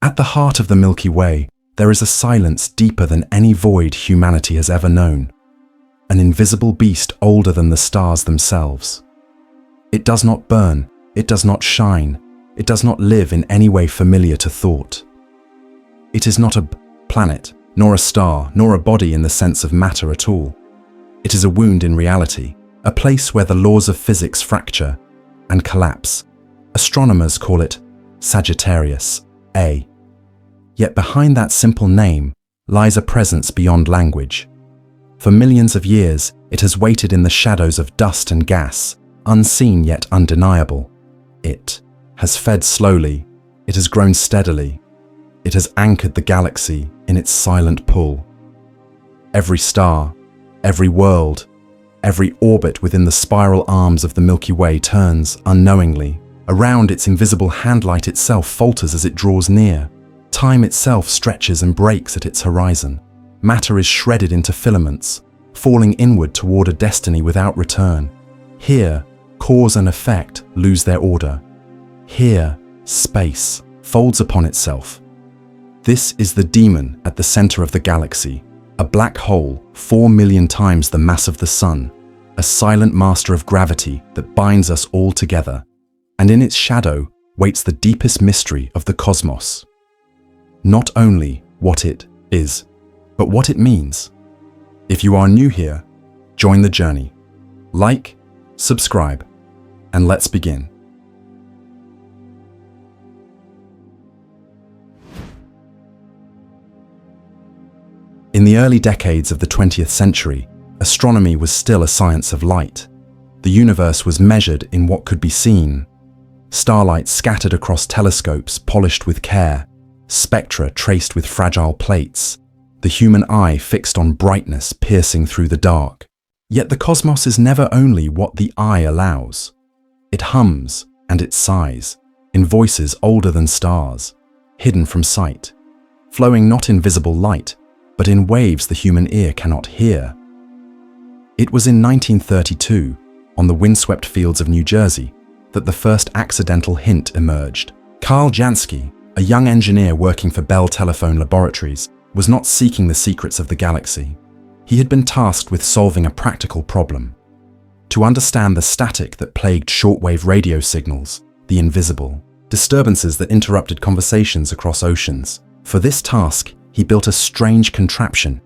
At the heart of the Milky Way, there is a silence deeper than any void humanity has ever known. An invisible beast older than the stars themselves. It does not burn, it does not shine, it does not live in any way familiar to thought. It is not a planet, nor a star, nor a body in the sense of matter at all. It is a wound in reality, a place where the laws of physics fracture and collapse. Astronomers call it Sagittarius A. Yet behind that simple name lies a presence beyond language. For millions of years, it has waited in the shadows of dust and gas, unseen yet undeniable. It has fed slowly, it has grown steadily, it has anchored the galaxy in its silent pull. Every star, every world, every orbit within the spiral arms of the Milky Way turns, unknowingly. Around its invisible handlight itself falters as it draws near. Time itself stretches and breaks at its horizon. Matter is shredded into filaments, falling inward toward a destiny without return. Here, cause and effect lose their order. Here, space folds upon itself. This is the demon at the center of the galaxy, a black hole 4 million times the mass of the sun, a silent master of gravity that binds us all together. And in its shadow waits the deepest mystery of the cosmos. Not only what it is, but what it means. If you are new here, join the journey. Like, subscribe, and let's begin. In the early decades of the 20th century, astronomy was still a science of light. The universe was measured in what could be seen. Starlight scattered across telescopes polished with care, spectra traced with fragile plates, the human eye fixed on brightness piercing through the dark. Yet the cosmos is never only what the eye allows. It hums and it sighs, in voices older than stars, hidden from sight, flowing not in visible light, but in waves the human ear cannot hear. It was in 1932, on the windswept fields of New Jersey, that the first accidental hint emerged. Carl Jansky, a young engineer working for Bell Telephone Laboratories, was not seeking the secrets of the galaxy. He had been tasked with solving a practical problem. To understand the static that plagued shortwave radio signals, the invisible, disturbances that interrupted conversations across oceans. For this task, he built a strange contraption,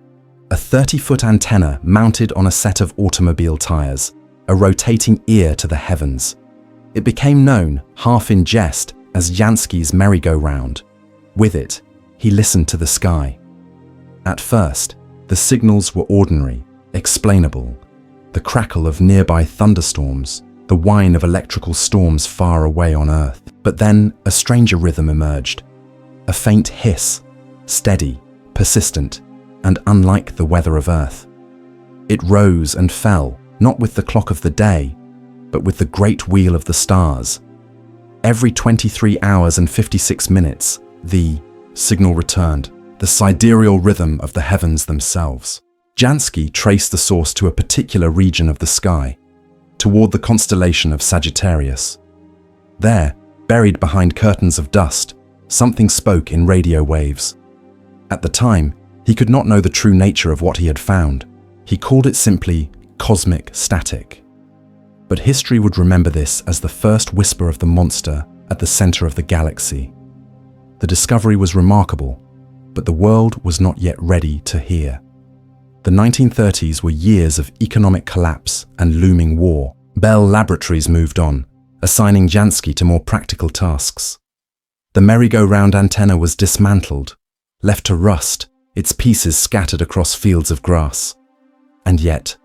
a 30-foot antenna mounted on a set of automobile tires, a rotating ear to the heavens. It became known, half in jest, as Jansky's merry-go-round. With it, he listened to the sky. At first, the signals were ordinary, explainable. The crackle of nearby thunderstorms, the whine of electrical storms far away on Earth. But then a stranger rhythm emerged. A faint hiss, steady, persistent, and unlike the weather of Earth. It rose and fell, not with the clock of the day, but with the great wheel of the stars. Every 23 hours and 56 minutes, the signal returned, the sidereal rhythm of the heavens themselves. Jansky traced the source to a particular region of the sky, toward the constellation of Sagittarius. There, buried behind curtains of dust, something spoke in radio waves. At the time, he could not know the true nature of what he had found. He called it simply cosmic static. But history would remember this as the first whisper of the monster at the center of the galaxy. The discovery was remarkable, but the world was not yet ready to hear. The 1930s were years of economic collapse and looming war. Bell Laboratories moved on, assigning Jansky to more practical tasks. The merry-go-round antenna was dismantled, left to rust, its pieces scattered across fields of grass. And yet,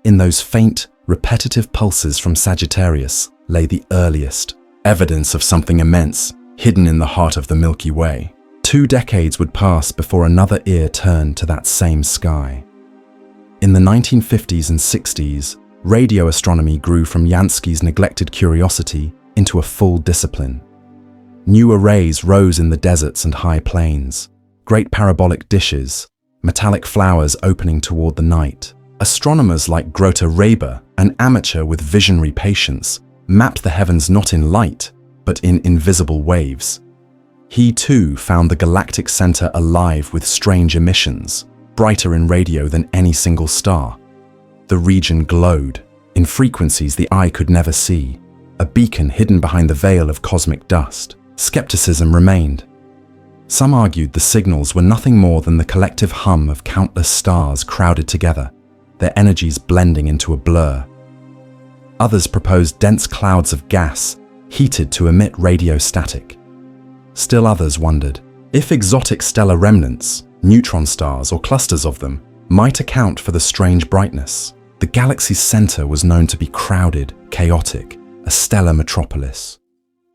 in those faint, repetitive pulses from Sagittarius lay the earliest evidence of something immense, hidden in the heart of the Milky Way. 2 decades would pass before another ear turned to that same sky. In the 1950s and 60s, radio astronomy grew from Jansky's neglected curiosity into a full discipline. New arrays rose in the deserts and high plains, great parabolic dishes, metallic flowers opening toward the night. Astronomers like Grote Reber, an amateur with visionary patience, mapped the heavens not in light, but in invisible waves. He too found the galactic center alive with strange emissions, brighter in radio than any single star. The region glowed, in frequencies the eye could never see, a beacon hidden behind the veil of cosmic dust. Skepticism remained. Some argued the signals were nothing more than the collective hum of countless stars crowded together, their energies blending into a blur. Others proposed dense clouds of gas, heated to emit radio static. Still others wondered if exotic stellar remnants, neutron stars or clusters of them, might account for the strange brightness. The galaxy's center was known to be crowded, chaotic, a stellar metropolis.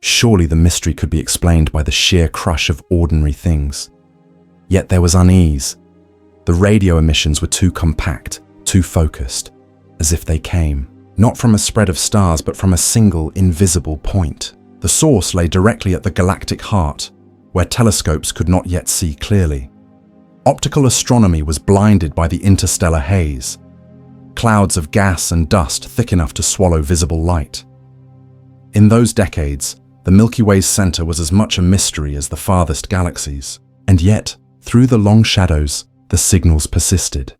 Surely the mystery could be explained by the sheer crush of ordinary things. Yet there was unease. The radio emissions were too compact, too focused, as if they came, not from a spread of stars but from a single invisible point. The source lay directly at the galactic heart, where telescopes could not yet see clearly. Optical astronomy was blinded by the interstellar haze, clouds of gas and dust thick enough to swallow visible light. In those decades, the Milky Way's center was as much a mystery as the farthest galaxies, and yet, through the long shadows, the signals persisted.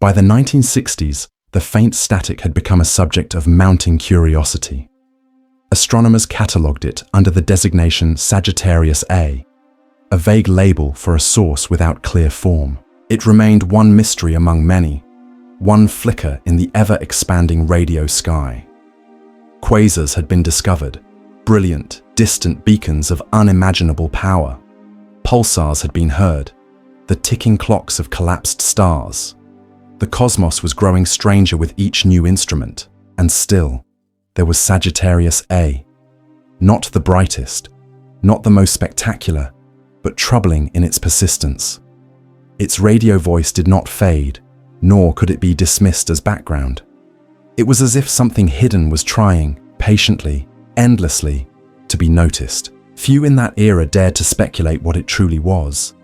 By the 1960s, the faint static had become a subject of mounting curiosity. Astronomers catalogued it under the designation Sagittarius A, a vague label for a source without clear form. It remained one mystery among many, one flicker in the ever-expanding radio sky. Quasars had been discovered, brilliant, distant beacons of unimaginable power. Pulsars had been heard, the ticking clocks of collapsed stars. The cosmos was growing stranger with each new instrument, and still, there was Sagittarius A. Not the brightest, not the most spectacular, but troubling in its persistence. Its radio voice did not fade, nor could it be dismissed as background. It was as if something hidden was trying, patiently, endlessly, to be noticed. Few in that era dared to speculate what it truly was.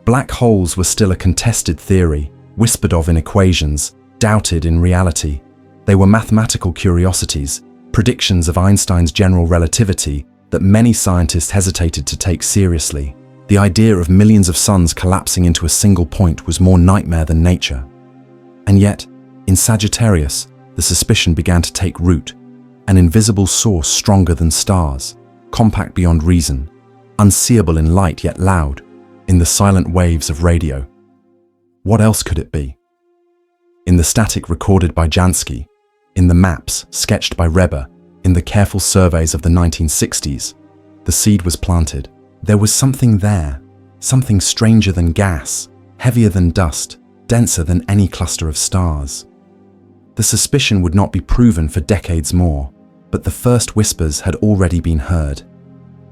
Black holes were still a contested theory, whispered of in equations, doubted in reality. They were mathematical curiosities, predictions of Einstein's general relativity that many scientists hesitated to take seriously. The idea of millions of suns collapsing into a single point was more nightmare than nature. And yet, in Sagittarius, the suspicion began to take root, an invisible source stronger than stars, compact beyond reason, unseeable in light yet loud, in the silent waves of radio. What else could it be? In the static recorded by Jansky, in the maps sketched by Reber, in the careful surveys of the 1960s, the seed was planted. There was something there, something stranger than gas, heavier than dust, denser than any cluster of stars. The suspicion would not be proven for decades more, but the first whispers had already been heard.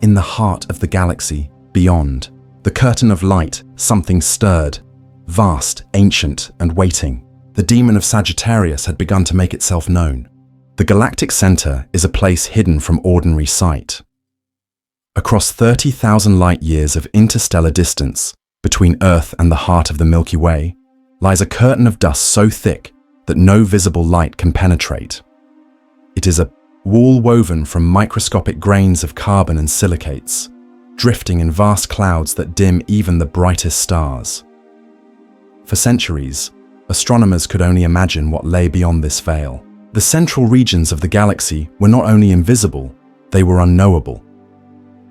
In the heart of the galaxy, beyond, the curtain of light, something stirred, vast, ancient, and waiting. The demon of Sagittarius had begun to make itself known. The galactic center is a place hidden from ordinary sight. Across 30,000 light-years of interstellar distance, between Earth and the heart of the Milky Way, lies a curtain of dust so thick that no visible light can penetrate. It is a wall woven from microscopic grains of carbon and silicates, drifting in vast clouds that dim even the brightest stars. For centuries, astronomers could only imagine what lay beyond this veil. The central regions of the galaxy were not only invisible, they were unknowable.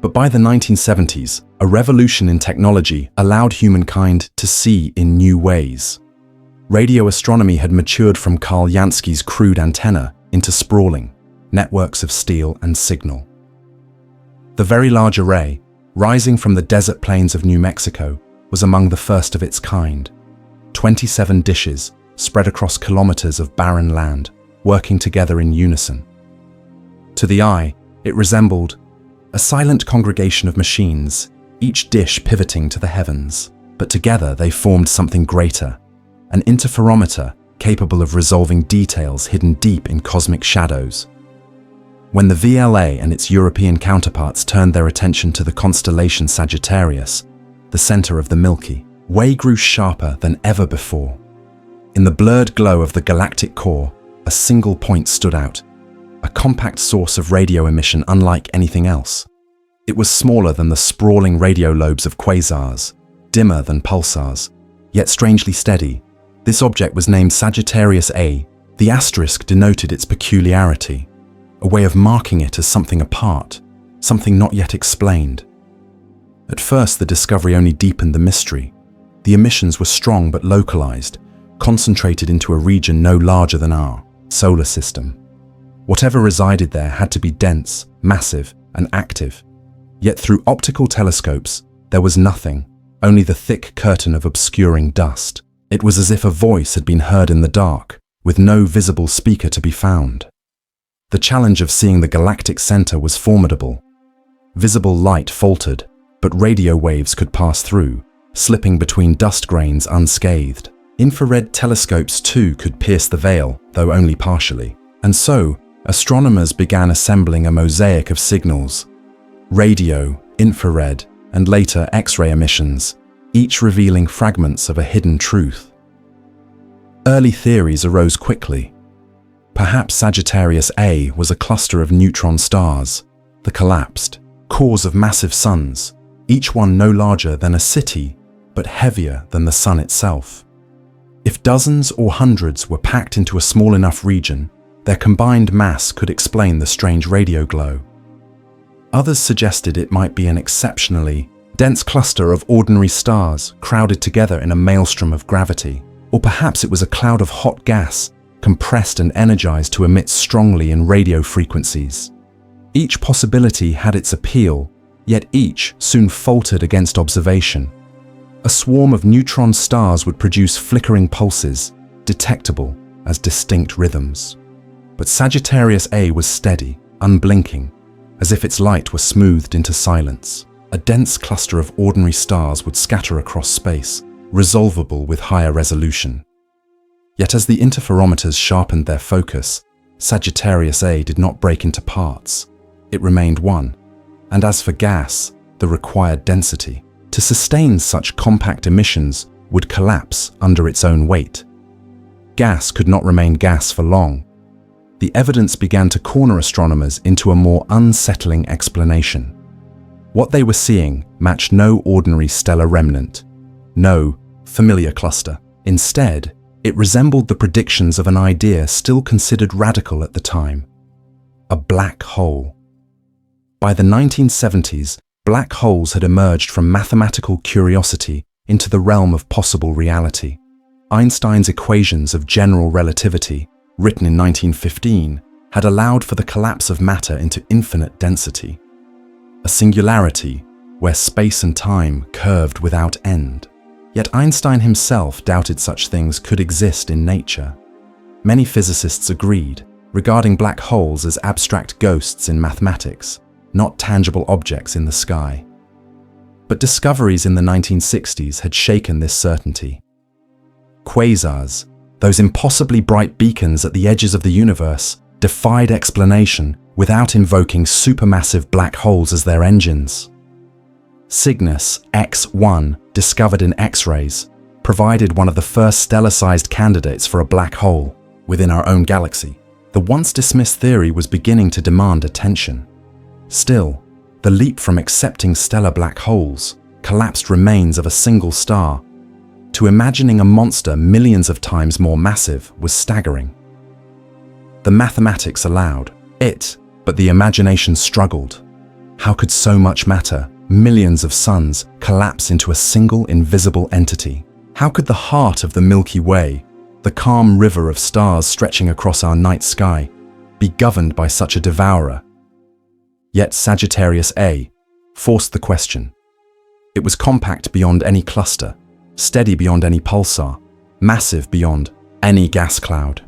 But by the 1970s, a revolution in technology allowed humankind to see in new ways. Radio astronomy had matured from Carl Jansky's crude antenna into sprawling networks of steel and signal. The Very Large Array, rising from the desert plains of New Mexico, was among the first of its kind. 27 dishes spread across kilometers of barren land, working together in unison. To the eye, it resembled a silent congregation of machines, each dish pivoting to the heavens. But together they formed something greater, an interferometer capable of resolving details hidden deep in cosmic shadows. When the VLA and its European counterparts turned their attention to the constellation Sagittarius, the center of the Milky Way grew sharper than ever before. In the blurred glow of the galactic core, a single point stood out, a compact source of radio emission unlike anything else. It was smaller than the sprawling radio lobes of quasars, dimmer than pulsars, yet strangely steady. This object was named Sagittarius A. The asterisk denoted its peculiarity, a way of marking it as something apart, something not yet explained. At first, the discovery only deepened the mystery. The emissions were strong but localized, concentrated into a region no larger than our solar system. Whatever resided there had to be dense, massive, and active. Yet through optical telescopes, there was nothing, only the thick curtain of obscuring dust. It was as if a voice had been heard in the dark, with no visible speaker to be found. The challenge of seeing the galactic center was formidable. Visible light faltered, but radio waves could pass through, slipping between dust grains unscathed. Infrared telescopes too could pierce the veil, though only partially. And so, astronomers began assembling a mosaic of signals: radio, infrared, and later X-ray emissions, each revealing fragments of a hidden truth. Early theories arose quickly. Perhaps Sagittarius A was a cluster of neutron stars, the collapsed cores of massive suns, each one no larger than a city, but heavier than the sun itself. If dozens or hundreds were packed into a small enough region, their combined mass could explain the strange radio glow. Others suggested it might be an exceptionally dense cluster of ordinary stars crowded together in a maelstrom of gravity. Or perhaps it was a cloud of hot gas, compressed and energized to emit strongly in radio frequencies. Each possibility had its appeal, yet each soon faltered against observation. A swarm of neutron stars would produce flickering pulses, detectable as distinct rhythms. But Sagittarius A was steady, unblinking, as if its light were smoothed into silence. A dense cluster of ordinary stars would scatter across space, resolvable with higher resolution. Yet as the interferometers sharpened their focus, Sagittarius A did not break into parts. It remained one. And as for gas, the required density to sustain such compact emissions would collapse under its own weight. Gas could not remain gas for long. The evidence began to corner astronomers into a more unsettling explanation. What they were seeing matched no ordinary stellar remnant, no familiar cluster. Instead, it resembled the predictions of an idea still considered radical at the time: a black hole. By the 1970s, black holes had emerged from mathematical curiosity into the realm of possible reality. Einstein's equations of general relativity, written in 1915, had allowed for the collapse of matter into infinite density, a singularity where space and time curved without end. Yet Einstein himself doubted such things could exist in nature. Many physicists agreed, regarding black holes as abstract ghosts in mathematics, not tangible objects in the sky. But discoveries in the 1960s had shaken this certainty. Quasars, those impossibly bright beacons at the edges of the universe, defied explanation without invoking supermassive black holes as their engines. Cygnus X1, discovered in X-rays, provided one of the first stellar-sized candidates for a black hole within our own galaxy. The once dismissed theory was beginning to demand attention. Still, the leap from accepting stellar black holes, collapsed remains of a single star, to imagining a monster millions of times more massive was staggering. The mathematics allowed it, but the imagination struggled. How could so much matter, millions of suns, collapse into a single invisible entity? How could the heart of the Milky Way, the calm river of stars stretching across our night sky, be governed by such a devourer? Yet Sagittarius A forced the question. It was compact beyond any cluster, steady beyond any pulsar, massive beyond any gas cloud.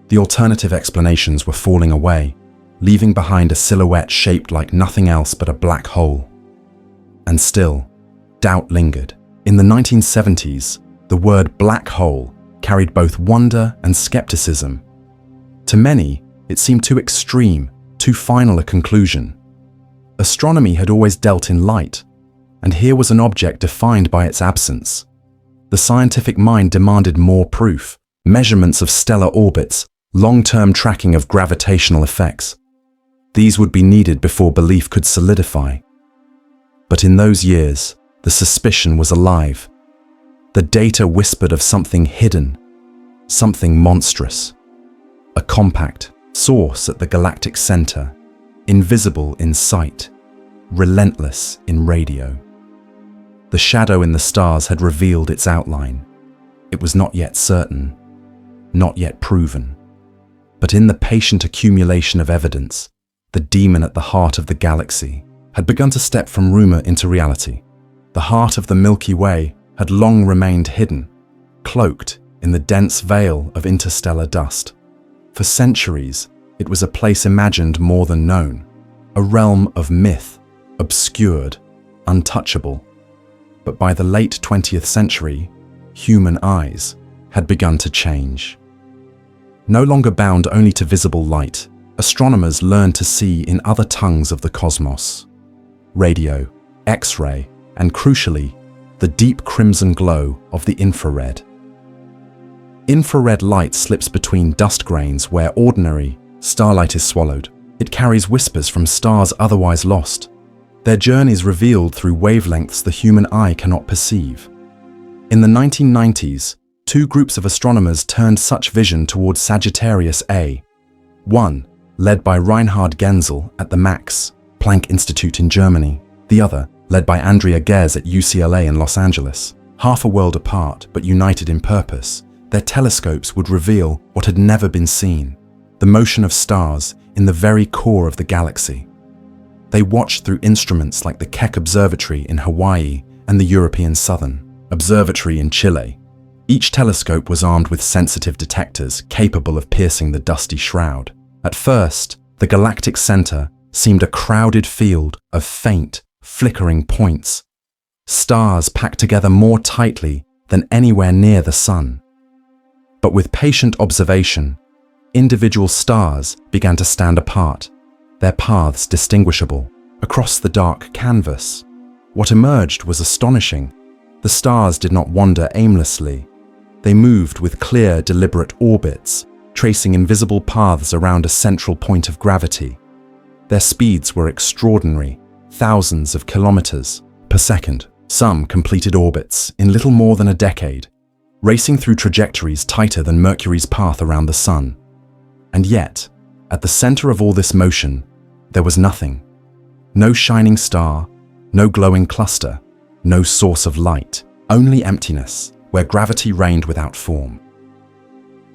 The alternative explanations were falling away, leaving behind a silhouette shaped like nothing else but a black hole. And still, doubt lingered. In the 1970s, the word black hole carried both wonder and skepticism. To many, it seemed too extreme, too final a conclusion. Astronomy had always dealt in light, and here was an object defined by its absence. The scientific mind demanded more proof, measurements of stellar orbits, long-term tracking of gravitational effects. These would be needed before belief could solidify. But in those years, the suspicion was alive. The data whispered of something hidden, something monstrous. A compact source at the galactic center, invisible in sight, relentless in radio. The shadow in the stars had revealed its outline. It was not yet certain, not yet proven. But in the patient accumulation of evidence, the demon at the heart of the galaxy had begun to step from rumor into reality. The heart of the Milky Way had long remained hidden, cloaked in the dense veil of interstellar dust. For centuries, it was a place imagined more than known, a realm of myth, obscured, untouchable. But by the late 20th century, human eyes had begun to change. No longer bound only to visible light, astronomers learned to see in other tongues of the cosmos: radio, X-ray, and crucially, the deep crimson glow of the infrared. Infrared light slips between dust grains where ordinary starlight is swallowed. It carries whispers from stars otherwise lost, their journeys revealed through wavelengths the human eye cannot perceive. In the 1990s, two groups of astronomers turned such vision towards Sagittarius A. One, led by Reinhard Genzel at the Max Planck Institute in Germany. The other, led by Andrea Ghez at UCLA in Los Angeles. Half a world apart, but united in purpose, their telescopes would reveal what had never been seen: the motion of stars in the very core of the galaxy. They watched through instruments like the Keck Observatory in Hawaii and the European Southern Observatory in Chile. Each telescope was armed with sensitive detectors capable of piercing the dusty shroud. At first, the galactic center seemed a crowded field of faint, flickering points, stars packed together more tightly than anywhere near the sun. But with patient observation, individual stars began to stand apart, their paths distinguishable. Across the dark canvas, what emerged was astonishing. The stars did not wander aimlessly. They moved with clear, deliberate orbits, tracing invisible paths around a central point of gravity. Their speeds were extraordinary, thousands of kilometers per second. Some completed orbits in little more than a decade, racing through trajectories tighter than Mercury's path around the sun. And yet, at the center of all this motion, there was nothing. No shining star, no glowing cluster, no source of light, only emptiness, where gravity reigned without form.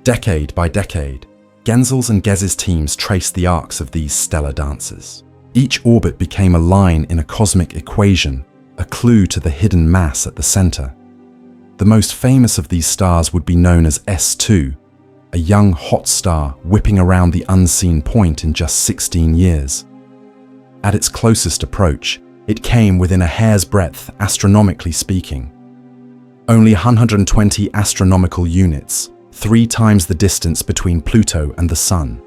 Decade by decade, Genzel's and Gez's teams traced the arcs of these stellar dancers. Each orbit became a line in a cosmic equation, a clue to the hidden mass at the center. The most famous of these stars would be known as S2, a young hot star whipping around the unseen point in just 16 years. At its closest approach, it came within a hair's breadth, astronomically speaking. Only 120 astronomical units, 3 times the distance between Pluto and the Sun.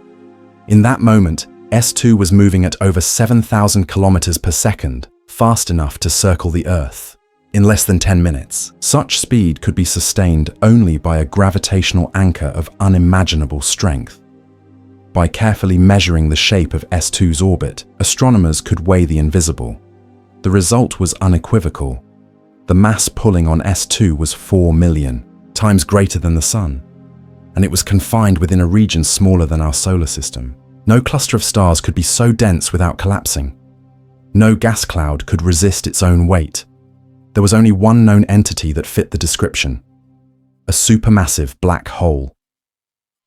In that moment, S2 was moving at over 7,000 kilometers per second, fast enough to circle the Earth in less than 10 minutes. Such speed could be sustained only by a gravitational anchor of unimaginable strength. By carefully measuring the shape of S2's orbit, astronomers could weigh the invisible. The result was unequivocal. The mass pulling on S2 was 4 million times greater than the Sun, and it was confined within a region smaller than our solar system. No cluster of stars could be so dense without collapsing. No gas cloud could resist its own weight. There was only one known entity that fit the description: a supermassive black hole.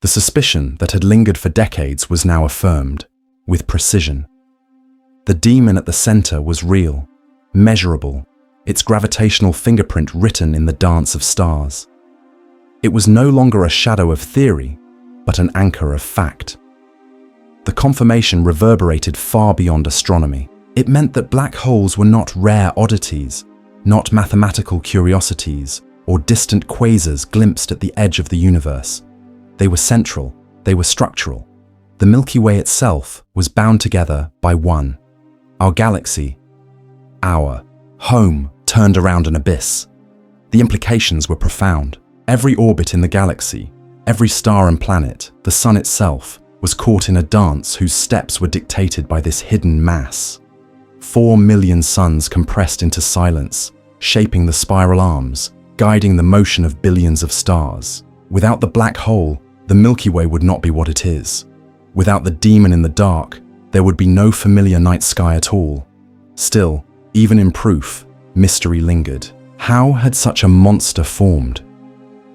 The suspicion that had lingered for decades was now affirmed, with precision. The demon at the center was real, measurable, its gravitational fingerprint written in the dance of stars. It was no longer a shadow of theory, but an anchor of fact. The confirmation reverberated far beyond astronomy. It meant that black holes were not rare oddities, not mathematical curiosities, or distant quasars glimpsed at the edge of the universe. They were central, they were structural. The Milky Way itself was bound together by one. Our galaxy, our home, turned around an abyss. The implications were profound. Every orbit in the galaxy, every star and planet, the sun itself, was caught in a dance whose steps were dictated by this hidden mass. 4 million suns compressed into silence, shaping the spiral arms, guiding the motion of billions of stars. Without the black hole, the Milky Way would not be what it is. Without the demon in the dark, there would be no familiar night sky at all. Still, even in proof, mystery lingered. How had such a monster formed?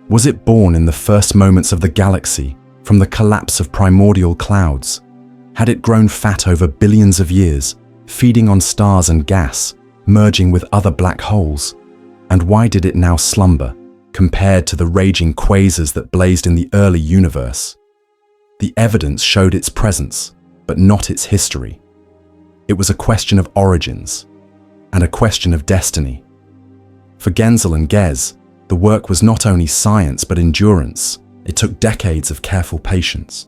Was it born in the first moments of the galaxy, from the collapse of primordial clouds? Had it grown fat over billions of years, feeding on stars and gas, merging with other black holes? And why did it now slumber, compared to the raging quasars that blazed in the early universe? The evidence showed its presence, but not its history. It was a question of origins, and a question of destiny. For Genzel and Gez, the work was not only science but endurance. It took decades of careful patience,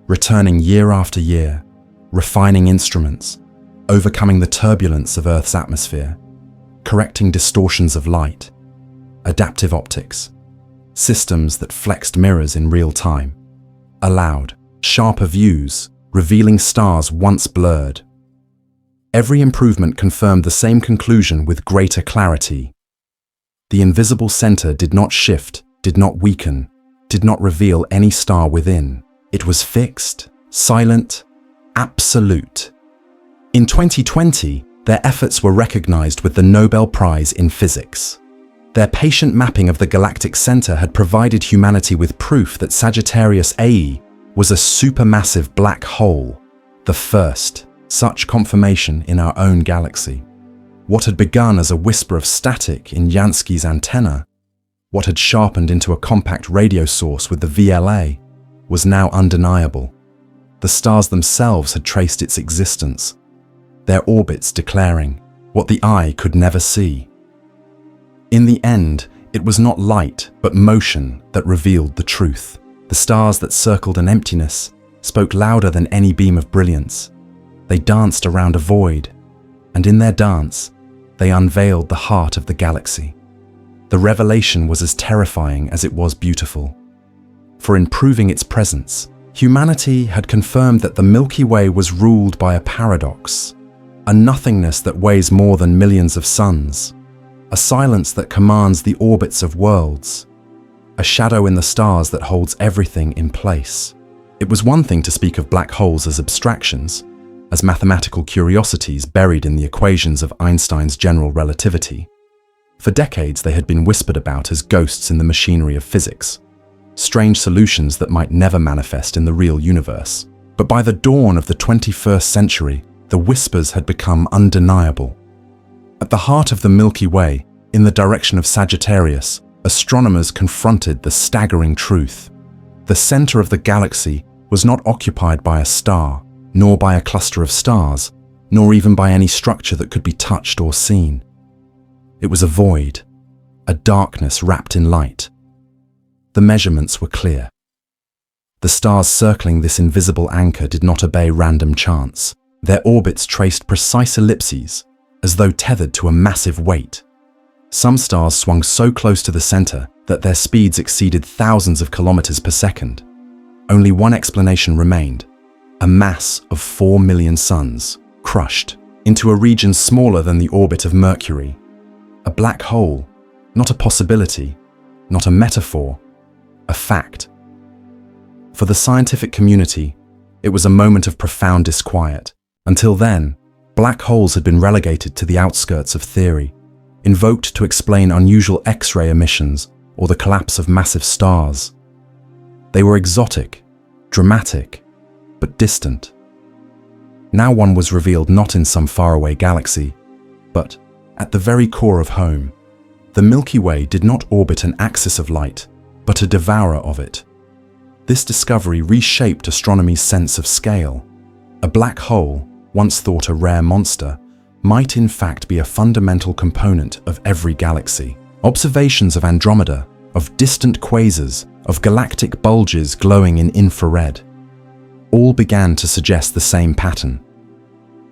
returning year after year, refining instruments, overcoming the turbulence of Earth's atmosphere, correcting distortions of light, adaptive optics, systems that flexed mirrors in real time, allowed sharper views, revealing stars once blurred. Every improvement confirmed the same conclusion with greater clarity. The invisible center did not shift, did not weaken, did not reveal any star within. It was fixed, silent, absolute. In 2020, their efforts were recognized with the Nobel Prize in Physics. Their patient mapping of the galactic center had provided humanity with proof that Sagittarius A was a supermassive black hole, the first such confirmation in our own galaxy. What had begun as a whisper of static in Jansky's antenna, what had sharpened into a compact radio source with the VLA, was now undeniable. The stars themselves had traced its existence, their orbits declaring what the eye could never see. In the end, it was not light but motion that revealed the truth. The stars that circled an emptiness spoke louder than any beam of brilliance. They danced around a void, and in their dance, they unveiled the heart of the galaxy. The revelation was as terrifying as it was beautiful. For in proving its presence, humanity had confirmed that the Milky Way was ruled by a paradox, a nothingness that weighs more than millions of suns, a silence that commands the orbits of worlds, a shadow in the stars that holds everything in place. It was one thing to speak of black holes as abstractions, as mathematical curiosities buried in the equations of Einstein's general relativity. For decades they had been whispered about as ghosts in the machinery of physics, strange solutions that might never manifest in the real universe. But by the dawn of the 21st century, the whispers had become undeniable. At the heart of the Milky Way, in the direction of Sagittarius, astronomers confronted the staggering truth. The center of the galaxy was not occupied by a star, nor by a cluster of stars, nor even by any structure that could be touched or seen. It was a void, a darkness wrapped in light. The measurements were clear. The stars circling this invisible anchor did not obey random chance. Their orbits traced precise ellipses, as though tethered to a massive weight. Some stars swung so close to the center that their speeds exceeded thousands of kilometers per second. Only one explanation remained: a mass of 4 million suns, crushed into a region smaller than the orbit of Mercury. A black hole, not a possibility, not a metaphor, a fact. For the scientific community, it was a moment of profound disquiet. Until then, black holes had been relegated to the outskirts of theory, invoked to explain unusual X-ray emissions or the collapse of massive stars. They were exotic, dramatic, but distant. Now one was revealed not in some faraway galaxy, but at the very core of home. The Milky Way did not orbit an axis of light, but a devourer of it. This discovery reshaped astronomy's sense of scale. A black hole, once thought a rare monster, might in fact be a fundamental component of every galaxy. Observations of Andromeda, of distant quasars, of galactic bulges glowing in infrared, all began to suggest the same pattern.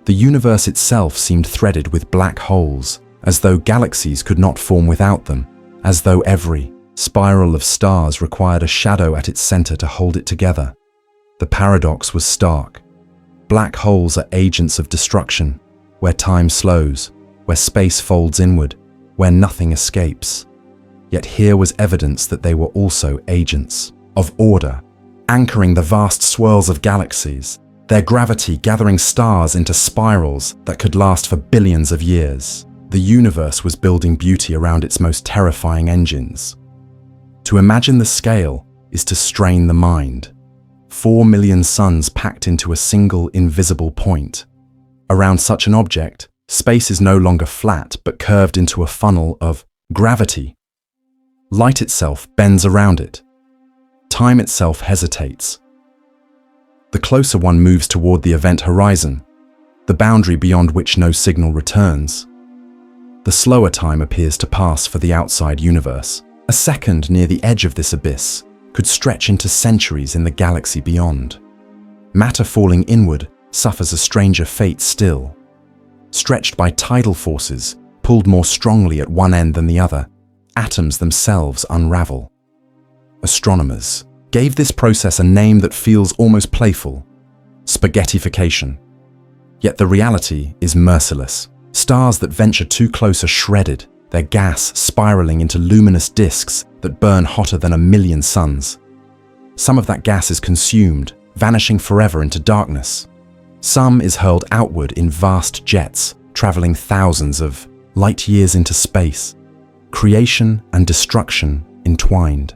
The universe itself seemed threaded with black holes, as though galaxies could not form without them, as though every spiral of stars required a shadow at its center to hold it together. The paradox was stark. Black holes are agents of destruction, where time slows, where space folds inward, where nothing escapes. Yet here was evidence that they were also agents of order, anchoring the vast swirls of galaxies, their gravity gathering stars into spirals that could last for billions of years. The universe was building beauty around its most terrifying engines. To imagine the scale is to strain the mind. 4 million suns packed into a single invisible point. Around such an object, space is no longer flat but curved into a funnel of gravity. Light itself bends around it. Time itself hesitates. The closer one moves toward the event horizon, the boundary beyond which no signal returns. The slower time appears to pass for the outside universe. A second near the edge of this abyss could stretch into centuries in the galaxy beyond. Matter falling inward suffers a stranger fate still. Stretched by tidal forces, pulled more strongly at one end than the other, atoms themselves unravel. Astronomers gave this process a name that feels almost playful: spaghettification. Yet the reality is merciless. Stars that venture too close are shredded, their gas spiraling into luminous disks that burn hotter than 1,000,000 suns. Some of that gas is consumed, vanishing forever into darkness. Some is hurled outward in vast jets, traveling thousands of light years into space. Creation and destruction entwined.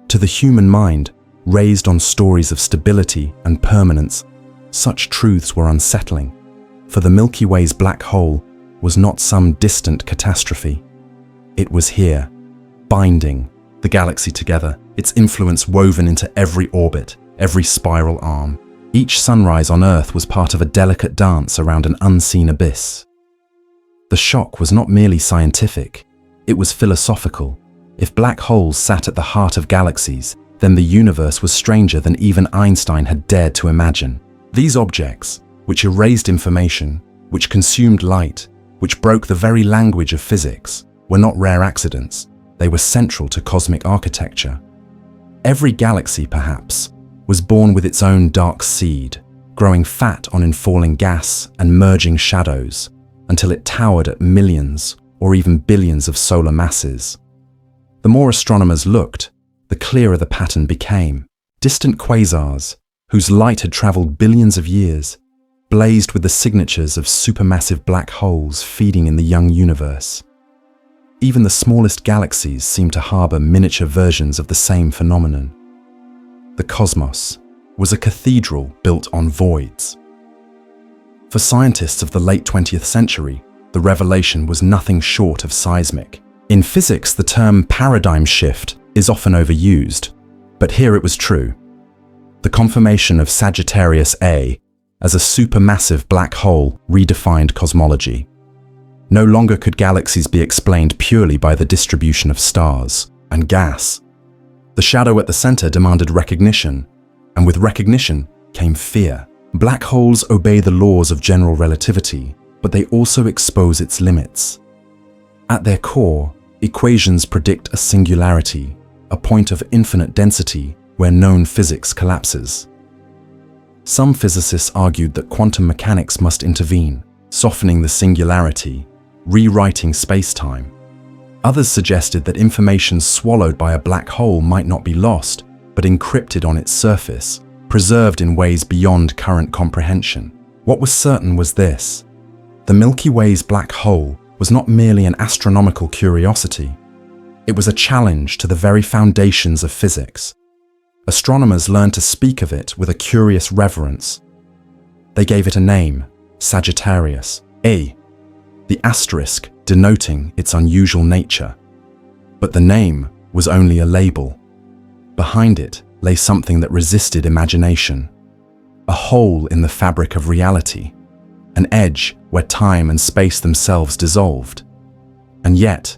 To the human mind, raised on stories of stability and permanence, such truths were unsettling, for the Milky Way's black hole was not some distant catastrophe. It was here, binding the galaxy together, its influence woven into every orbit, every spiral arm. Each sunrise on Earth was part of a delicate dance around an unseen abyss. The shock was not merely scientific, it was philosophical. If black holes sat at the heart of galaxies, then the universe was stranger than even Einstein had dared to imagine. These objects, which erased information, which consumed light, which broke the very language of physics, were not rare accidents. They were central to cosmic architecture. Every galaxy, perhaps, was born with its own dark seed, growing fat on infalling gas and merging shadows, until it towered at millions or even billions of solar masses. The more astronomers looked, the clearer the pattern became. Distant quasars, whose light had traveled billions of years, blazed with the signatures of supermassive black holes feeding in the young universe. Even the smallest galaxies seemed to harbor miniature versions of the same phenomenon. The cosmos was a cathedral built on voids. For scientists of the late 20th century, the revelation was nothing short of seismic. In physics, the term paradigm shift is often overused, but here it was true. The confirmation of Sagittarius A as a supermassive black hole redefined cosmology. No longer could galaxies be explained purely by the distribution of stars and gas. The shadow at the center demanded recognition, and with recognition came fear. Black holes obey the laws of general relativity, but they also expose its limits. At their core, equations predict a singularity, a point of infinite density where known physics collapses. Some physicists argued that quantum mechanics must intervene, softening the singularity, rewriting space-time. Others suggested that information swallowed by a black hole might not be lost, but encrypted on its surface, preserved in ways beyond current comprehension. What was certain was this: the Milky Way's black hole was not merely an astronomical curiosity. It was a challenge to the very foundations of physics. Astronomers learned to speak of it with a curious reverence. They gave it a name, Sagittarius A, the asterisk denoting its unusual nature. But the name was only a label. Behind it lay something that resisted imagination, a hole in the fabric of reality, an edge where time and space themselves dissolved. And yet,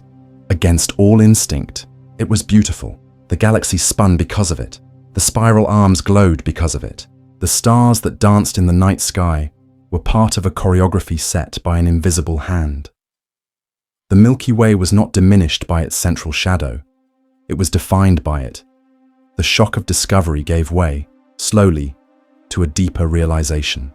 against all instinct, it was beautiful. The galaxy spun because of it. The spiral arms glowed because of it. The stars that danced in the night sky were part of a choreography set by an invisible hand. The Milky Way was not diminished by its central shadow. It was defined by it. The shock of discovery gave way, slowly, to a deeper realization.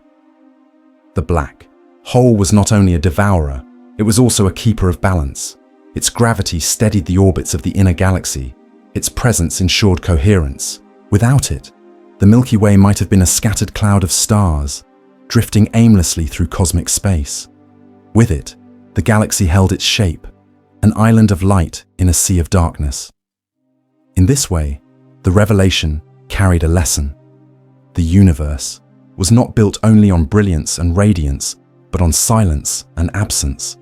The black Hole was not only a devourer, it was also a keeper of balance. Its gravity steadied the orbits of the inner galaxy. Its presence ensured coherence. Without it, the Milky Way might have been a scattered cloud of stars, drifting aimlessly through cosmic space. With it, the galaxy held its shape, an island of light in a sea of darkness. In this way, the revelation carried a lesson. The universe was not built only on brilliance and radiance, but on silence and absence.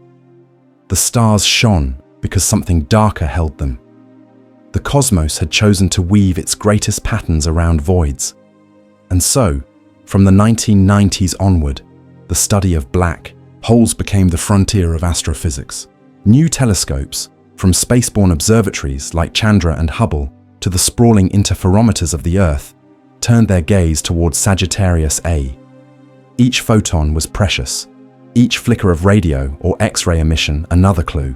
The stars shone because something darker held them. The cosmos had chosen to weave its greatest patterns around voids. And so, from the 1990s onward, the study of black holes became the frontier of astrophysics. New telescopes, from spaceborne observatories like Chandra and Hubble to the sprawling interferometers of the Earth, turned their gaze towards Sagittarius A. Each photon was precious, each flicker of radio or X-ray emission another clue.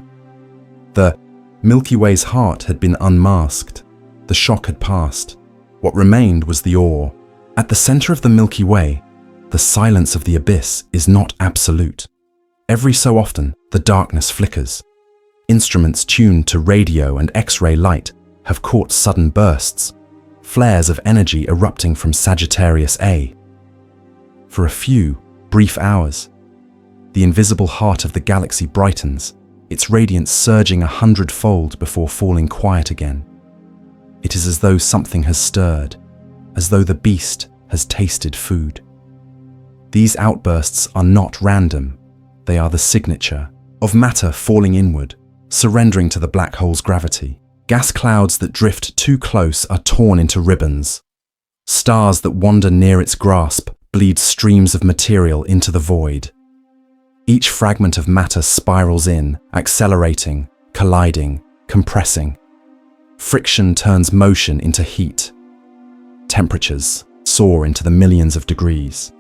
The Milky Way's heart had been unmasked. The shock had passed. What remained was the awe. At the center of the Milky Way, the silence of the abyss is not absolute. Every so often, the darkness flickers. Instruments tuned to radio and X-ray light have caught sudden bursts, flares of energy erupting from Sagittarius A. For a few brief hours, the invisible heart of the galaxy brightens, its radiance surging 100-fold before falling quiet again. It is as though something has stirred, as though the beast has tasted food. These outbursts are not random. They are the signature of matter falling inward, surrendering to the black hole's gravity. Gas clouds that drift too close are torn into ribbons. Stars that wander near its grasp bleed streams of material into the void. Each fragment of matter spirals in, accelerating, colliding, compressing. Friction turns motion into heat. Temperatures soar into the millions of degrees.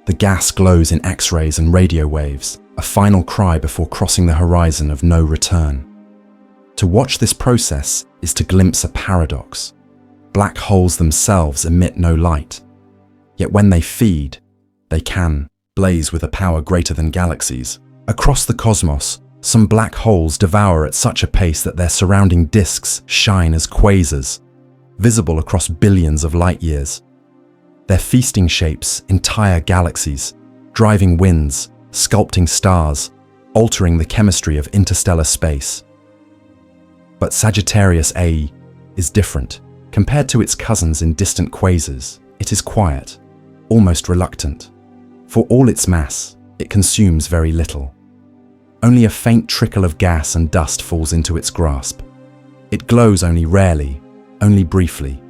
The gas glows in X-rays and radio waves, a final cry before crossing the horizon of no return. To watch this process is to glimpse a paradox. Black holes themselves emit no light. Yet when they feed, they can blaze with a power greater than galaxies. Across the cosmos, some black holes devour at such a pace that their surrounding disks shine as quasars, visible across billions of light years. Their feasting shapes entire galaxies, driving winds, sculpting stars, altering the chemistry of interstellar space. But Sagittarius A is different. Compared to its cousins in distant quasars, it is quiet, almost reluctant. For all its mass, it consumes very little. Only a faint trickle of gas and dust falls into its grasp. It glows only rarely, only briefly.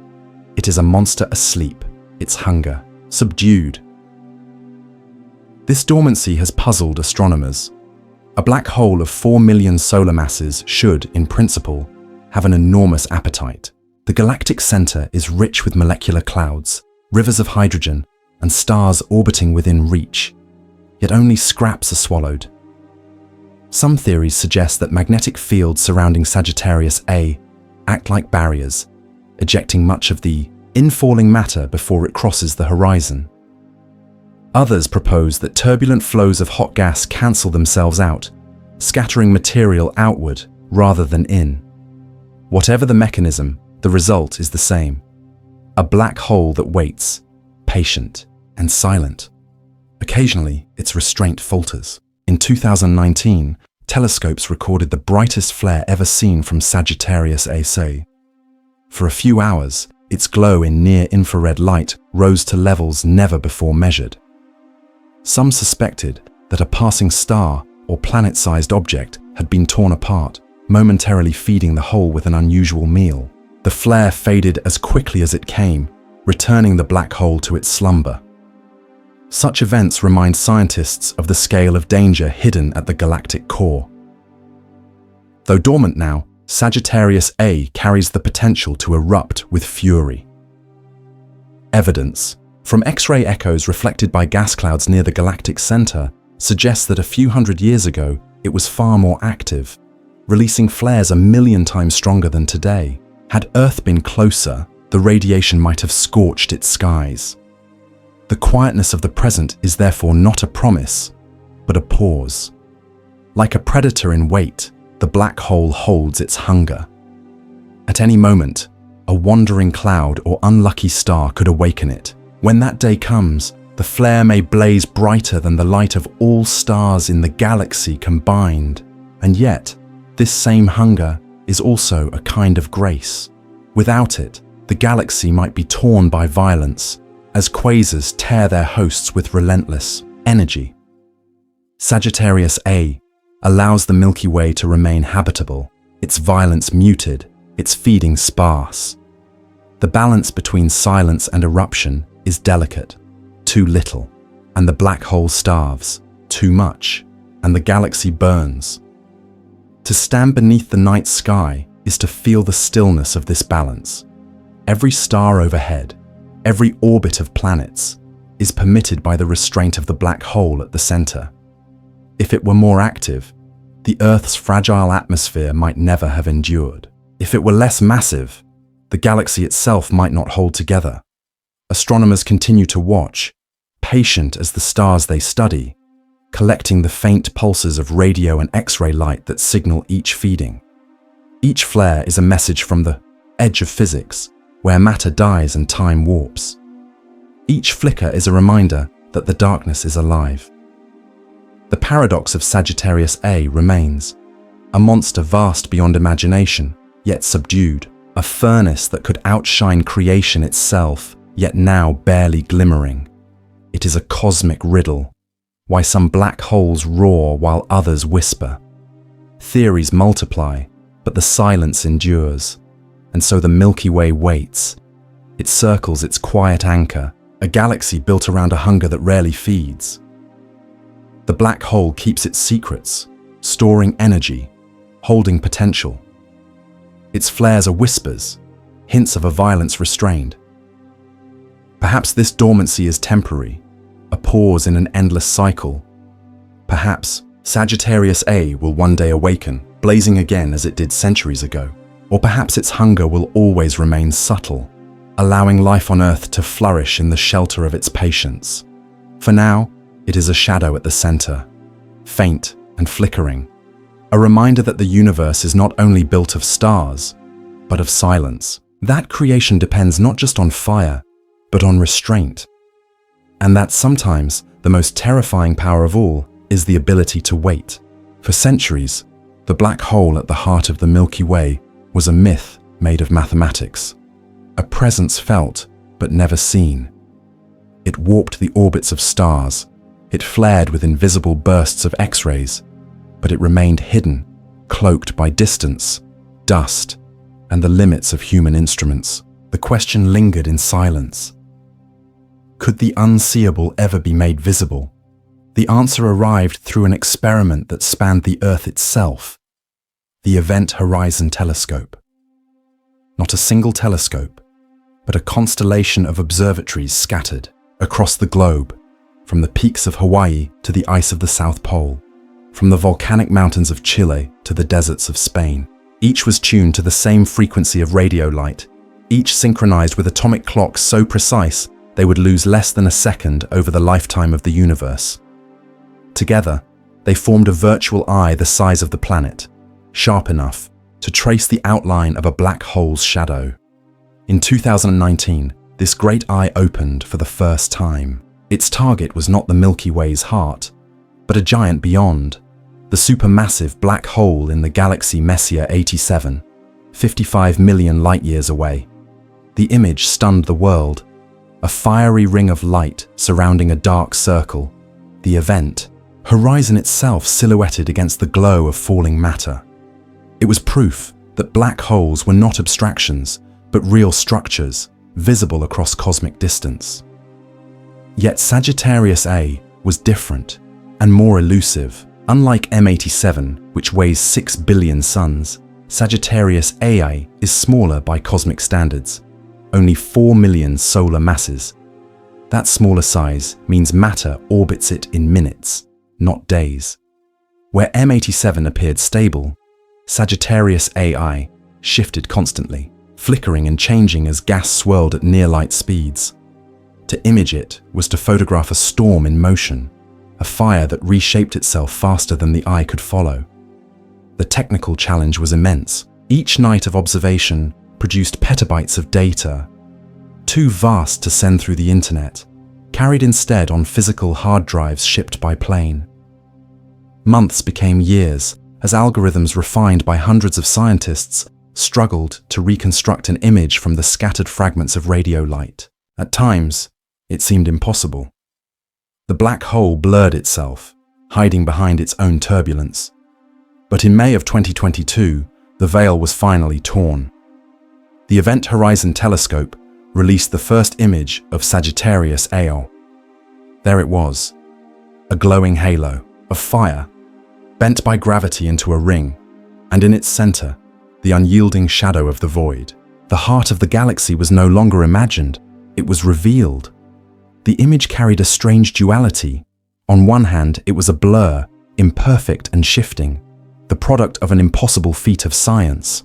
It is a monster asleep, its hunger subdued. This dormancy has puzzled astronomers. A black hole of 4 million solar masses should, in principle, have an enormous appetite. The galactic center is rich with molecular clouds, rivers of hydrogen, and stars orbiting within reach, yet only scraps are swallowed. Some theories suggest that magnetic fields surrounding Sagittarius A act like barriers, ejecting much of the infalling matter before it crosses the horizon. Others propose that turbulent flows of hot gas cancel themselves out, scattering material outward rather than in. Whatever the mechanism, the result is the same: a black hole that waits, patient and silent. Occasionally, its restraint falters. In 2019, telescopes recorded the brightest flare ever seen from Sagittarius A. For a few hours, its glow in near-infrared light rose to levels never before measured. Some suspected that a passing star or planet-sized object had been torn apart, momentarily feeding the hole with an unusual meal. The flare faded as quickly as it came, returning the black hole to its slumber. Such events remind scientists of the scale of danger hidden at the galactic core. Though dormant now, Sagittarius A carries the potential to erupt with fury. Evidence from X-ray echoes reflected by gas clouds near the galactic center suggests that a few hundred years ago it was far more active, releasing flares 1 million times stronger than today. Had Earth been closer, the radiation might have scorched its skies. The quietness of the present is therefore not a promise, but a pause. Like a predator in wait, the black hole holds its hunger. At any moment, a wandering cloud or unlucky star could awaken it. When that day comes, the flare may blaze brighter than the light of all stars in the galaxy combined. And yet, this same hunger is also a kind of grace. Without it, the galaxy might be torn by violence, as quasars tear their hosts with relentless energy. Sagittarius A allows the Milky Way to remain habitable, its violence muted, its feeding sparse. The balance between silence and eruption is delicate. Too little, and the black hole starves. Too much, and the galaxy burns. To stand beneath the night sky is to feel the stillness of this balance. Every star overhead, every orbit of planets, is permitted by the restraint of the black hole at the center. If it were more active, the Earth's fragile atmosphere might never have endured. If it were less massive, the galaxy itself might not hold together. Astronomers continue to watch, patient as the stars they study, collecting the faint pulses of radio and X-ray light that signal each feeding. Each flare is a message from the edge of physics, where matter dies and time warps. Each flicker is a reminder that the darkness is alive. The paradox of Sagittarius A remains, a monster vast beyond imagination, yet subdued, a furnace that could outshine creation itself, yet now barely glimmering. It is a cosmic riddle, why some black holes roar while others whisper. Theories multiply, but the silence endures, and so the Milky Way waits. It circles its quiet anchor, a galaxy built around a hunger that rarely feeds. The black hole keeps its secrets, storing energy, holding potential. Its flares are whispers, hints of a violence restrained. Perhaps this dormancy is temporary, a pause in an endless cycle. Perhaps Sagittarius A will one day awaken, blazing again as it did centuries ago. Or perhaps its hunger will always remain subtle, allowing life on Earth to flourish in the shelter of its patience. For now, it is a shadow at the center, faint and flickering, a reminder that the universe is not only built of stars, but of silence. That creation depends not just on fire, but on restraint. And that sometimes the most terrifying power of all is the ability to wait. For centuries, the black hole at the heart of the Milky Way was a myth made of mathematics, a presence felt but never seen. It warped the orbits of stars, it flared with invisible bursts of X-rays, but it remained hidden, cloaked by distance, dust, and the limits of human instruments. The question lingered in silence. Could the unseeable ever be made visible? The answer arrived through an experiment that spanned the Earth itself, the Event Horizon Telescope. Not a single telescope, but a constellation of observatories scattered across the globe, from the peaks of Hawaii to the ice of the South Pole, from the volcanic mountains of Chile to the deserts of Spain. Each was tuned to the same frequency of radio light, each synchronized with atomic clocks so precise they would lose less than a second over the lifetime of the universe. Together, they formed a virtual eye the size of the planet, sharp enough to trace the outline of a black hole's shadow. In 2019, this great eye opened for the first time. Its target was not the Milky Way's heart, but a giant beyond, the supermassive black hole in the galaxy Messier 87, 55 million light-years away. The image stunned the world, a fiery ring of light surrounding a dark circle, the event, Horizon itself silhouetted against the glow of falling matter. It was proof that black holes were not abstractions, but real structures, visible across cosmic distance. Yet Sagittarius A was different and more elusive. Unlike M87, which weighs 6 billion suns, Sagittarius A is smaller by cosmic standards, only 4 million solar masses. That smaller size means matter orbits it in minutes, not days. Where M87 appeared stable, Sagittarius A shifted constantly, flickering and changing as gas swirled at near-light speeds. To image it was to photograph a storm in motion, a fire that reshaped itself faster than the eye could follow. The technical challenge was immense. Each night of observation produced petabytes of data, too vast to send through the internet, carried instead on physical hard drives shipped by plane. Months became years as algorithms refined by hundreds of scientists struggled to reconstruct an image from the scattered fragments of radio light. At times, it seemed impossible. The black hole blurred itself, hiding behind its own turbulence. But in May of 2022, the veil was finally torn. The Event Horizon Telescope released the first image of Sagittarius A. There it was, a glowing halo of fire, bent by gravity into a ring, and in its center, the unyielding shadow of the void. The heart of the galaxy was no longer imagined, it was revealed. The image carried a strange duality. On one hand, it was a blur, imperfect and shifting, the product of an impossible feat of science.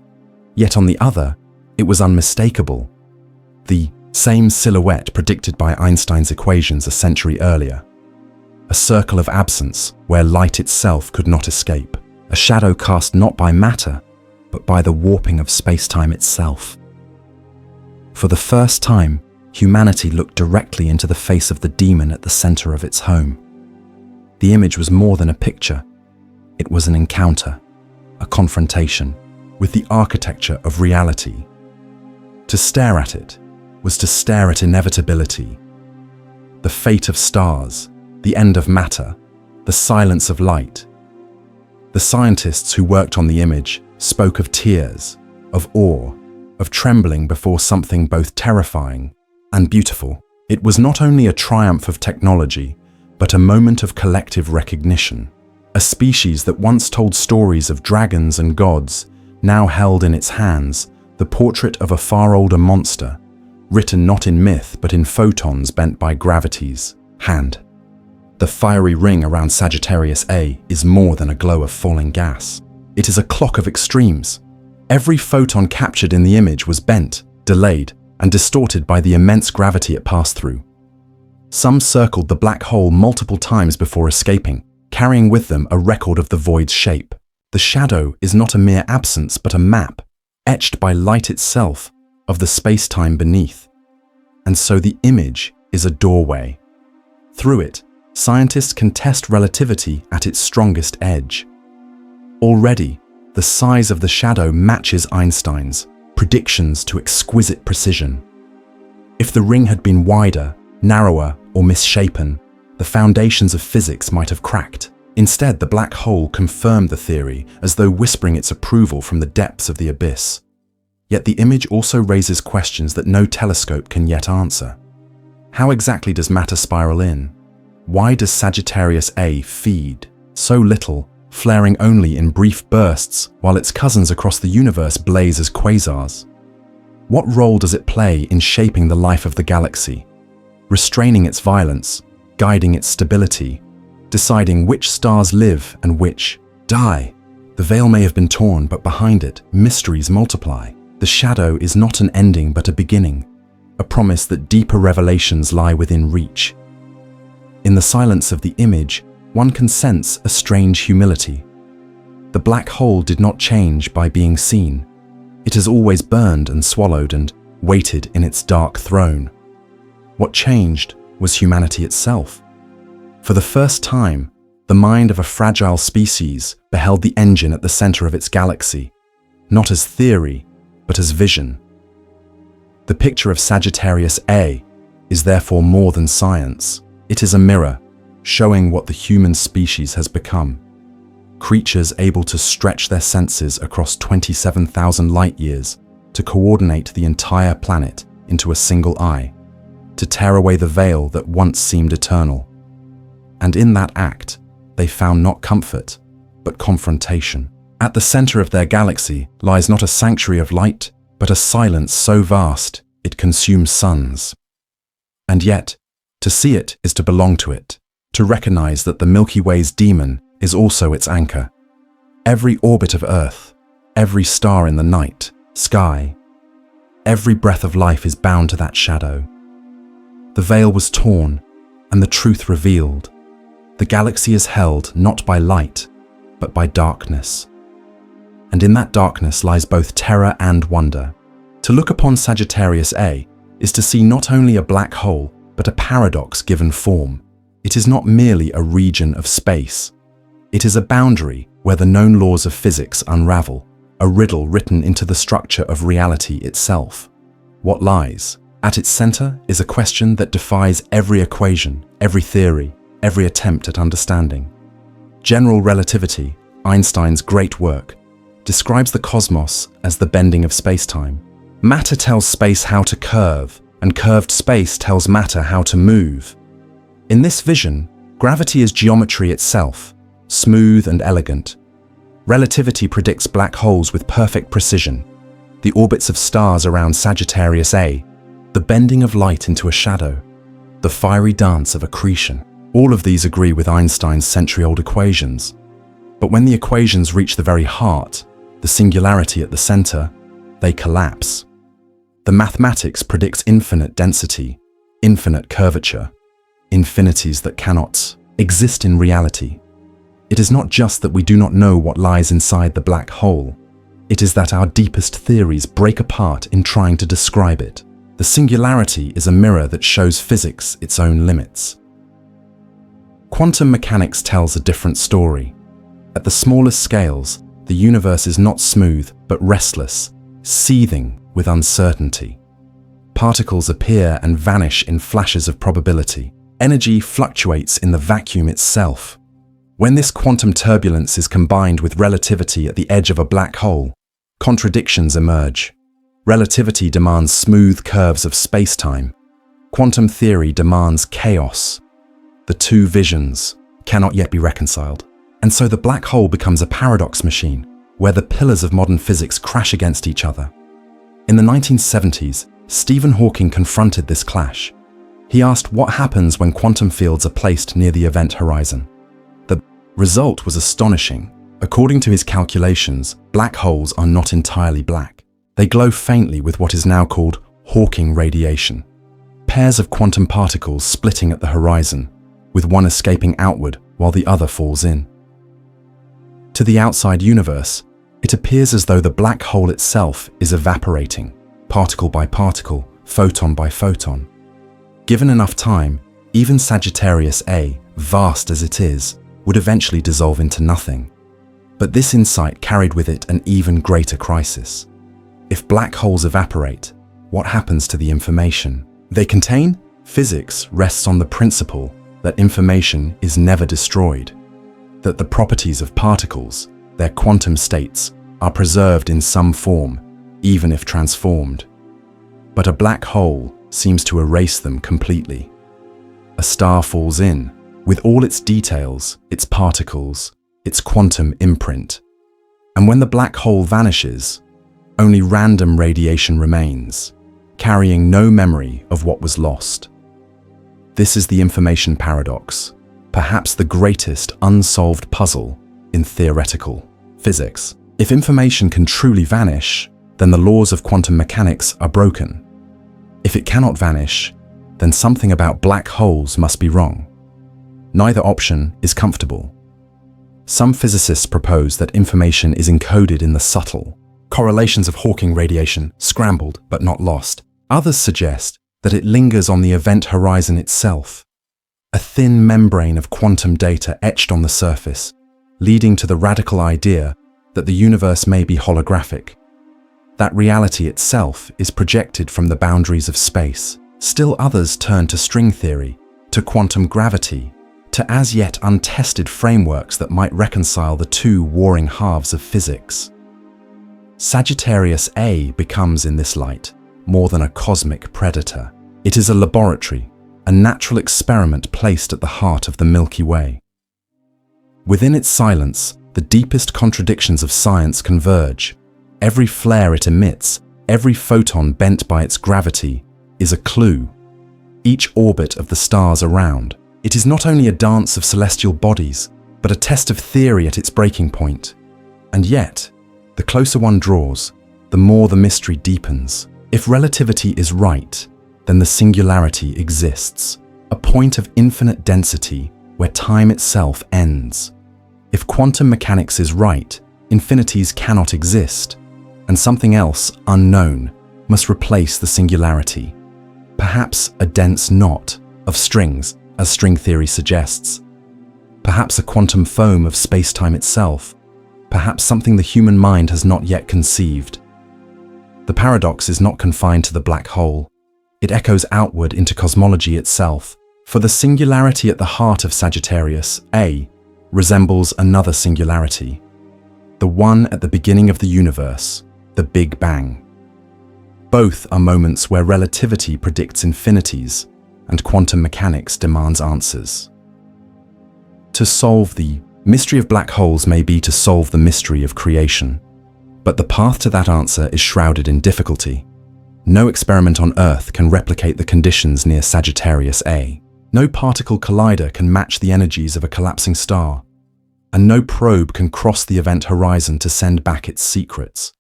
Yet on the other, it was unmistakable, the same silhouette predicted by Einstein's equations a century earlier. A circle of absence where light itself could not escape, a shadow cast not by matter, but by the warping of space-time itself. For the first time, humanity looked directly into the face of the demon at the center of its home. The image was more than a picture. It was an encounter, a confrontation with the architecture of reality. To stare at it was to stare at inevitability, the fate of stars, the end of matter, the silence of light. The scientists who worked on the image spoke of tears, of awe, of trembling before something both terrifying and beautiful. It was not only a triumph of technology, but a moment of collective recognition. A species that once told stories of dragons and gods now held in its hands the portrait of a far older monster, written not in myth but in photons bent by gravity's hand. The fiery ring around Sagittarius A is more than a glow of falling gas. It is a clock of extremes. Every photon captured in the image was bent, delayed, and distorted by the immense gravity it passed through. Some circled the black hole multiple times before escaping, carrying with them a record of the void's shape. The shadow is not a mere absence but a map, etched by light itself, of the space-time beneath. And so the image is a doorway. Through it, scientists can test relativity at its strongest edge. Already, the size of the shadow matches Einstein's predictions to exquisite precision. If the ring had been wider, narrower, or misshapen, the foundations of physics might have cracked. Instead, the black hole confirmed the theory as though whispering its approval from the depths of the abyss. Yet the image also raises questions that no telescope can yet answer. How exactly does matter spiral in? Why does Sagittarius A feed so little, flaring only in brief bursts while its cousins across the universe blaze as quasars? What role does it play in shaping the life of the galaxy, restraining its violence, guiding its stability, deciding which stars live and which die? The veil may have been torn, but behind it, mysteries multiply. The shadow is not an ending but a beginning, a promise that deeper revelations lie within reach. In the silence of the image, one can sense a strange humility. The black hole did not change by being seen. It has always burned and swallowed and waited in its dark throne. What changed was humanity itself. For the first time, the mind of a fragile species beheld the engine at the center of its galaxy, not as theory, but as vision. The picture of Sagittarius A is therefore more than science. It is a mirror, showing what the human species has become. Creatures able to stretch their senses across 27,000 light-years to coordinate the entire planet into a single eye, to tear away the veil that once seemed eternal. And in that act, they found not comfort, but confrontation. At the center of their galaxy lies not a sanctuary of light, but a silence so vast it consumes suns. And yet, to see it is to belong to it, to recognize that the Milky Way's demon is also its anchor. Every orbit of Earth, every star in the night, sky, every breath of life is bound to that shadow. The veil was torn, and the truth revealed. The galaxy is held not by light, but by darkness. And in that darkness lies both terror and wonder. To look upon Sagittarius A is to see not only a black hole, but a paradox given form. It is not merely a region of space. It is a boundary where the known laws of physics unravel, a riddle written into the structure of reality itself. What lies at its center is a question that defies every equation, every theory, every attempt at understanding. General relativity, Einstein's great work, describes the cosmos as the bending of space-time. Matter tells space how to curve, and curved space tells matter how to move. In this vision, gravity is geometry itself, smooth and elegant. Relativity predicts black holes with perfect precision, the orbits of stars around Sagittarius A, the bending of light into a shadow, the fiery dance of accretion. All of these agree with Einstein's century-old equations. But when the equations reach the very heart, the singularity at the center, they collapse. The mathematics predicts infinite density, infinite curvature, infinities that cannot exist in reality. It is not just that we do not know what lies inside the black hole. It is that our deepest theories break apart in trying to describe it. The singularity is a mirror that shows physics its own limits. Quantum mechanics tells a different story. At the smallest scales, the universe is not smooth but restless, seething with uncertainty. Particles appear and vanish in flashes of probability. Energy fluctuates in the vacuum itself. When this quantum turbulence is combined with relativity at the edge of a black hole, contradictions emerge. Relativity demands smooth curves of space-time. Quantum theory demands chaos. The two visions cannot yet be reconciled. And so the black hole becomes a paradox machine, where the pillars of modern physics crash against each other. In the 1970s, Stephen Hawking confronted this clash. He asked what happens when quantum fields are placed near the event horizon. The result was astonishing. According to his calculations, black holes are not entirely black. They glow faintly with what is now called Hawking radiation. Pairs of quantum particles splitting at the horizon, with one escaping outward while the other falls in. To the outside universe, it appears as though the black hole itself is evaporating, particle by particle, photon by photon. Given enough time, even Sagittarius A, vast as it is, would eventually dissolve into nothing. But this insight carried with it an even greater crisis. If black holes evaporate, what happens to the information they contain? Physics rests on the principle that information is never destroyed, that the properties of particles, their quantum states, are preserved in some form, even if transformed. But a black hole seems to erase them completely. A star falls in, with all its details, its particles, its quantum imprint. And when the black hole vanishes, only random radiation remains, carrying no memory of what was lost. This is the information paradox, perhaps the greatest unsolved puzzle in theoretical physics. If information can truly vanish, then the laws of quantum mechanics are broken. If it cannot vanish, then something about black holes must be wrong. Neither option is comfortable. Some physicists propose that information is encoded in the subtle correlations of Hawking radiation, scrambled but not lost. Others suggest that it lingers on the event horizon itself, a thin membrane of quantum data etched on the surface, leading to the radical idea that the universe may be holographic, that reality itself is projected from the boundaries of space. Still others turn to string theory, to quantum gravity, to as yet untested frameworks that might reconcile the two warring halves of physics. Sagittarius A becomes, in this light, more than a cosmic predator. It is a laboratory, a natural experiment placed at the heart of the Milky Way. Within its silence, the deepest contradictions of science converge. Every flare it emits, every photon bent by its gravity, is a clue. Each orbit of the stars around. It is not only a dance of celestial bodies, but a test of theory at its breaking point. And yet, the closer one draws, the more the mystery deepens. If relativity is right, then the singularity exists, a point of infinite density, where time itself ends. If quantum mechanics is right, infinities cannot exist, and something else, unknown, must replace the singularity. Perhaps a dense knot of strings, as string theory suggests. Perhaps a quantum foam of space-time itself. Perhaps something the human mind has not yet conceived. The paradox is not confined to the black hole. It echoes outward into cosmology itself, for the singularity at the heart of Sagittarius A resembles another singularity, the one at the beginning of the universe, the Big Bang. Both are moments where relativity predicts infinities and quantum mechanics demands answers. To solve the mystery of black holes may be to solve the mystery of creation, but the path to that answer is shrouded in difficulty. No experiment on Earth can replicate the conditions near Sagittarius A. No particle collider can match the energies of a collapsing star, and no probe can cross the event horizon to send back its secrets.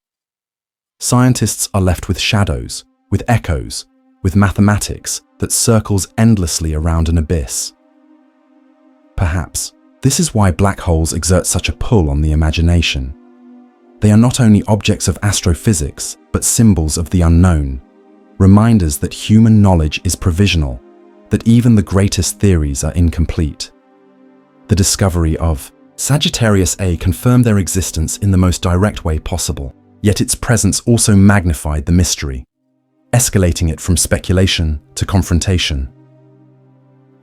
Scientists are left with shadows, with echoes, with mathematics that circles endlessly around an abyss. Perhaps this is why black holes exert such a pull on the imagination. They are not only objects of astrophysics, but symbols of the unknown, reminders that human knowledge is provisional, that even the greatest theories are incomplete. The discovery of Sagittarius A confirmed their existence in the most direct way possible, yet its presence also magnified the mystery, escalating it from speculation to confrontation.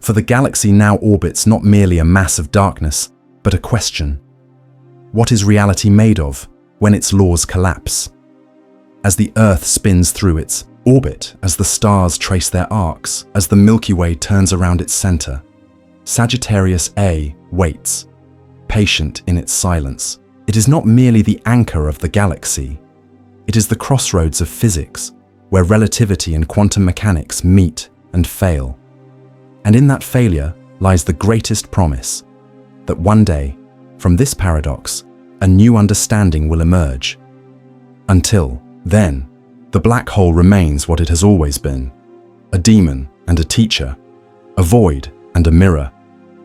For the galaxy now orbits not merely a mass of darkness, but a question. What is reality made of when its laws collapse? As the Earth spins through its orbit, as the stars trace their arcs, as the Milky Way turns around its center, Sagittarius A waits, patient in its silence. It is not merely the anchor of the galaxy. It is the crossroads of physics, where relativity and quantum mechanics meet and fail. And in that failure lies the greatest promise, that one day, from this paradox, a new understanding will emerge. Until then, the black hole remains what it has always been, a demon and a teacher, a void and a mirror,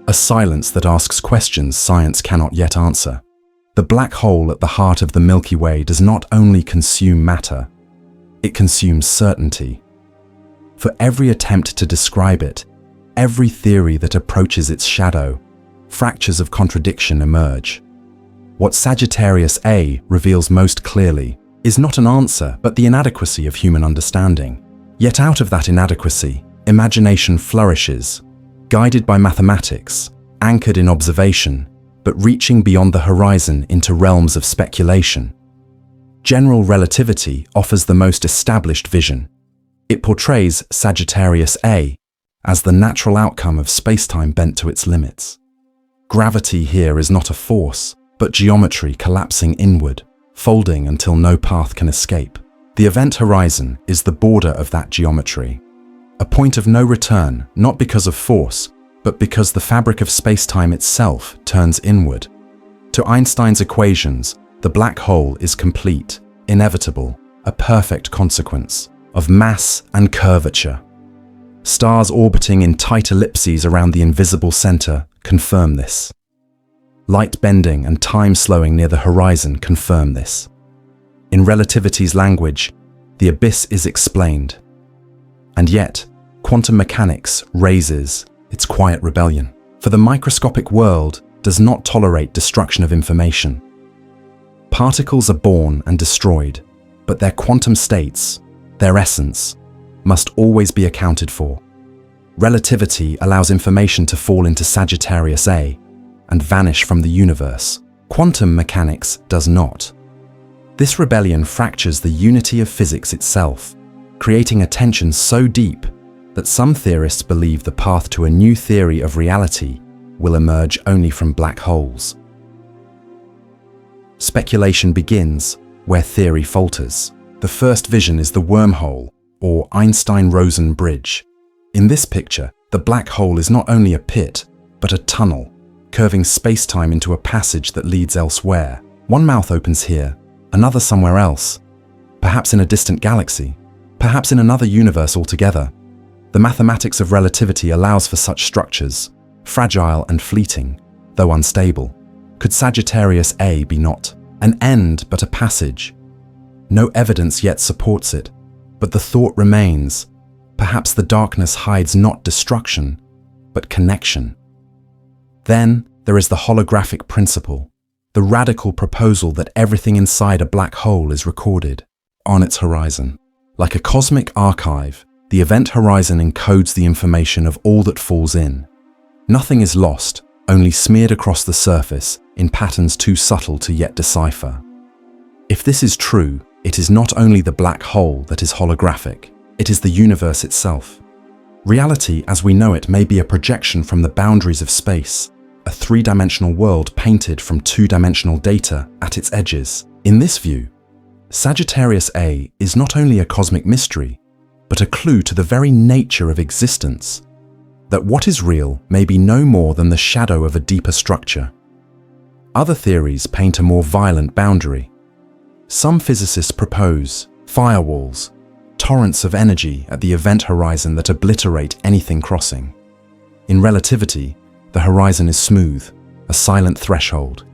a silence that asks questions science cannot yet answer. The black hole at the heart of the Milky Way does not only consume matter, it consumes certainty. For every attempt to describe it, every theory that approaches its shadow, fractures of contradiction emerge. What Sagittarius A reveals most clearly is not an answer, but the inadequacy of human understanding. Yet out of that inadequacy, imagination flourishes, guided by mathematics, anchored in observation, but reaching beyond the horizon into realms of speculation. General relativity offers the most established vision. It portrays Sagittarius A as the natural outcome of space-time bent to its limits. Gravity here is not a force, but geometry collapsing inward, folding until no path can escape. The event horizon is the border of that geometry, a point of no return, not because of force, but because the fabric of space-time itself turns inward. To Einstein's equations, the black hole is complete, inevitable, a perfect consequence of mass and curvature. Stars orbiting in tight ellipses around the invisible center confirm this. Light bending and time slowing near the horizon confirm this. In relativity's language, the abyss is explained. And yet, quantum mechanics raises its quiet rebellion. For the microscopic world does not tolerate destruction of information. Particles are born and destroyed, but their quantum states, their essence, must always be accounted for. Relativity allows information to fall into Sagittarius A and vanish from the universe. Quantum mechanics does not. This rebellion fractures the unity of physics itself, creating a tension so deep that some theorists believe the path to a new theory of reality will emerge only from black holes. Speculation begins where theory falters. The first vision is the wormhole, or Einstein-Rosen bridge. In this picture, the black hole is not only a pit, but a tunnel, curving space-time into a passage that leads elsewhere. One mouth opens here, another somewhere else, perhaps in a distant galaxy, perhaps in another universe altogether. The mathematics of relativity allows for such structures, fragile and fleeting, though unstable. Could Sagittarius A be not an end but a passage? No evidence yet supports it, but the thought remains. Perhaps the darkness hides not destruction, but connection. Then there is the holographic principle, the radical proposal that everything inside a black hole is recorded on its horizon. Like a cosmic archive, the event horizon encodes the information of all that falls in. Nothing is lost, only smeared across the surface in patterns too subtle to yet decipher. If this is true, it is not only the black hole that is holographic, it is the universe itself. Reality as we know it may be a projection from the boundaries of space, a three-dimensional world painted from two-dimensional data at its edges. In this view, Sagittarius A is not only a cosmic mystery, but a clue to the very nature of existence, that what is real may be no more than the shadow of a deeper structure. Other theories paint a more violent boundary. Some physicists propose firewalls, torrents of energy at the event horizon that obliterate anything crossing. In relativity, the horizon is smooth, a silent threshold.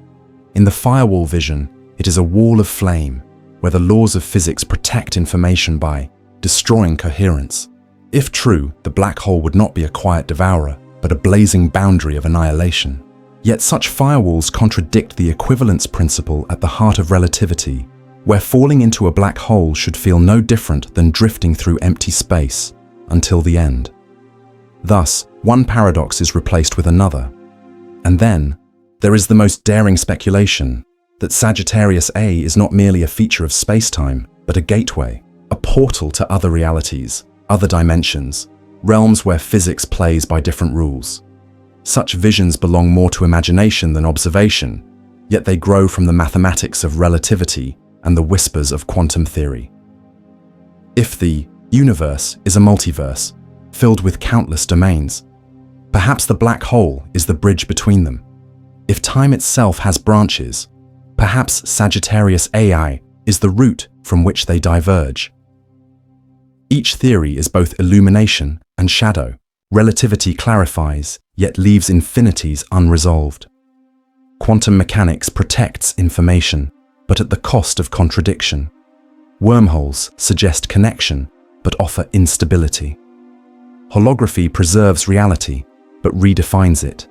In the firewall vision, it is a wall of flame, where the laws of physics protect information by destroying coherence. If true, the black hole would not be a quiet devourer, but a blazing boundary of annihilation. Yet such firewalls contradict the equivalence principle at the heart of relativity, where falling into a black hole should feel no different than drifting through empty space until the end. Thus, one paradox is replaced with another. And then, there is the most daring speculation that Sagittarius A is not merely a feature of space-time, but a gateway, a portal to other realities, other dimensions, realms where physics plays by different rules. Such visions belong more to imagination than observation, yet they grow from the mathematics of relativity and the whispers of quantum theory. If the universe is a multiverse, filled with countless domains, perhaps the black hole is the bridge between them. If time itself has branches, perhaps Sagittarius A is the route from which they diverge. Each theory is both illumination and shadow. Relativity clarifies, yet leaves infinities unresolved. Quantum mechanics protects information, but at the cost of contradiction. Wormholes suggest connection, but offer instability. Holography preserves reality, but redefines it.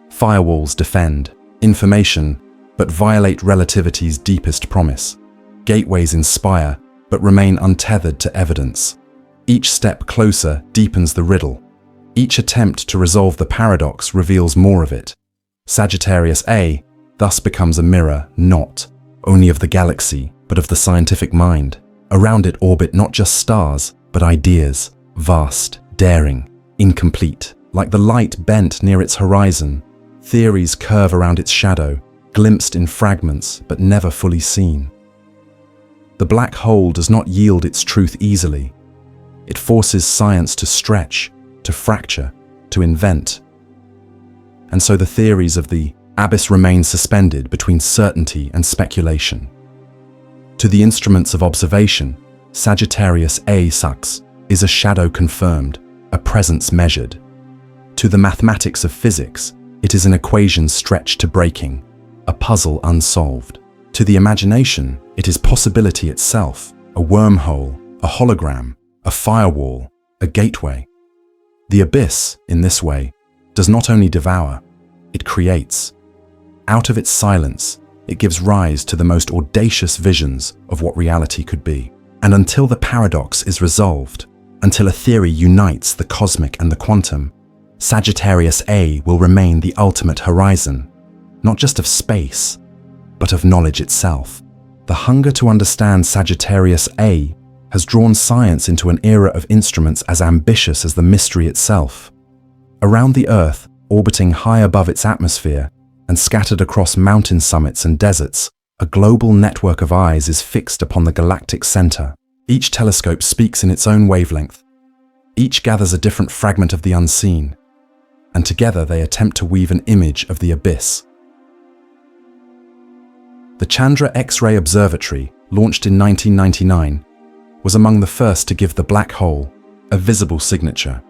Firewalls defend information, but violate relativity's deepest promise. Gateways inspire, but remain untethered to evidence. Each step closer deepens the riddle. Each attempt to resolve the paradox reveals more of it. Sagittarius A thus becomes a mirror not only of the galaxy, but of the scientific mind. Around it orbit not just stars, but ideas, vast, daring, incomplete. Like the light bent near its horizon, theories curve around its shadow, glimpsed in fragments, but never fully seen. The black hole does not yield its truth easily. It forces science to stretch, to fracture, to invent. And so the theories of the abyss remain suspended between certainty and speculation. To the instruments of observation, Sagittarius A is a shadow confirmed, a presence measured. To the mathematics of physics, it is an equation stretched to breaking, a puzzle unsolved. To the imagination, it is possibility itself, a wormhole, a hologram, a firewall, a gateway. The abyss, in this way, does not only devour, it creates. Out of its silence, it gives rise to the most audacious visions of what reality could be. And until the paradox is resolved, until a theory unites the cosmic and the quantum, Sagittarius A will remain the ultimate horizon, not just of space, but of knowledge itself. The hunger to understand Sagittarius A has drawn science into an era of instruments as ambitious as the mystery itself. Around the Earth, orbiting high above its atmosphere, and scattered across mountain summits and deserts, a global network of eyes is fixed upon the galactic center. Each telescope speaks in its own wavelength. Each gathers a different fragment of the unseen, and together they attempt to weave an image of the abyss. The Chandra X-ray Observatory, launched in 1999, was among the first to give the black hole a visible signature.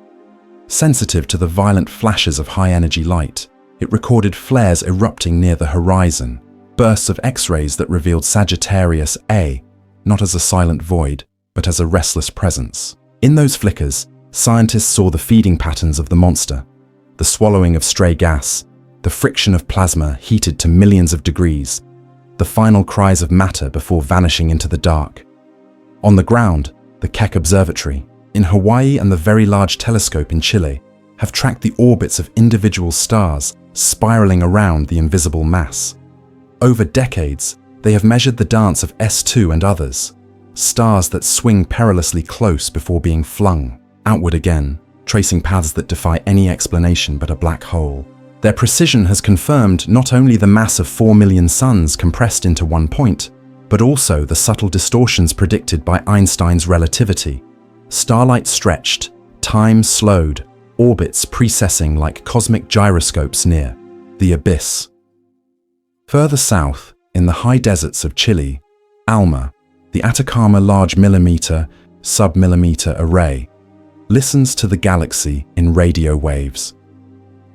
Sensitive to the violent flashes of high-energy light, it recorded flares erupting near the horizon, bursts of X-rays that revealed Sagittarius A, not as a silent void, but as a restless presence. In those flickers, scientists saw the feeding patterns of the monster, the swallowing of stray gas, the friction of plasma heated to millions of degrees, the final cries of matter before vanishing into the dark. On the ground, the Keck Observatory, in Hawaii and the Very Large Telescope in Chile, have tracked the orbits of individual stars spiraling around the invisible mass. Over decades, they have measured the dance of S2 and others, stars that swing perilously close before being flung outward again, tracing paths that defy any explanation but a black hole. Their precision has confirmed not only the mass of 4 million suns compressed into one point, but also the subtle distortions predicted by Einstein's relativity. Starlight stretched, time slowed, orbits precessing like cosmic gyroscopes near the abyss. Further south, in the high deserts of Chile, ALMA, the Atacama Large Millimeter, Submillimeter Array, listens to the galaxy in radio waves.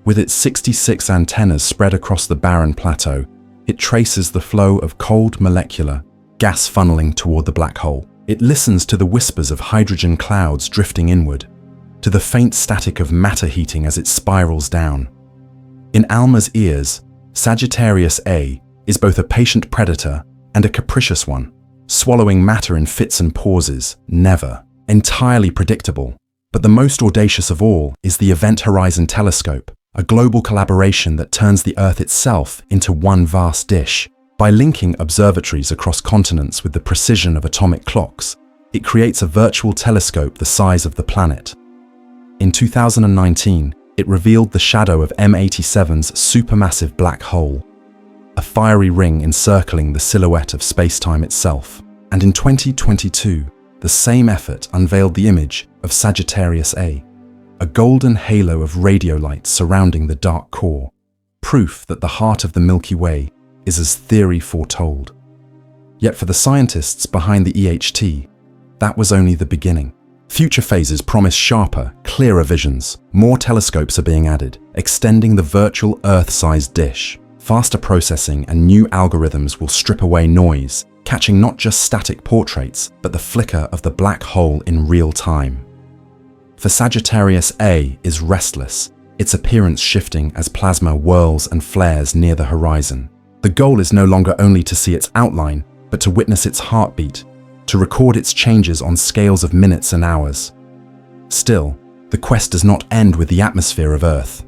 With its 66 antennas spread across the barren plateau, it traces the flow of cold molecular gas funneling toward the black hole. It listens to the whispers of hydrogen clouds drifting inward, to the faint static of matter heating as it spirals down. In ALMA's ears, Sagittarius A is both a patient predator and a capricious one, swallowing matter in fits and pauses, never entirely predictable. But the most audacious of all is the Event Horizon Telescope, a global collaboration that turns the Earth itself into one vast dish. By linking observatories across continents with the precision of atomic clocks, it creates a virtual telescope the size of the planet. In 2019, it revealed the shadow of M87's supermassive black hole, a fiery ring encircling the silhouette of space-time itself. And in 2022, the same effort unveiled the image of Sagittarius A, a golden halo of radio light surrounding the dark core, proof that the heart of the Milky Way is as theory foretold. Yet for the scientists behind the EHT, that was only the beginning. Future phases promise sharper, clearer visions. More telescopes are being added, extending the virtual Earth-sized dish. Faster processing and new algorithms will strip away noise, catching not just static portraits, but the flicker of the black hole in real time. For Sagittarius A is restless, its appearance shifting as plasma whirls and flares near the horizon. The goal is no longer only to see its outline, but to witness its heartbeat, to record its changes on scales of minutes and hours. Still, the quest does not end with the atmosphere of Earth.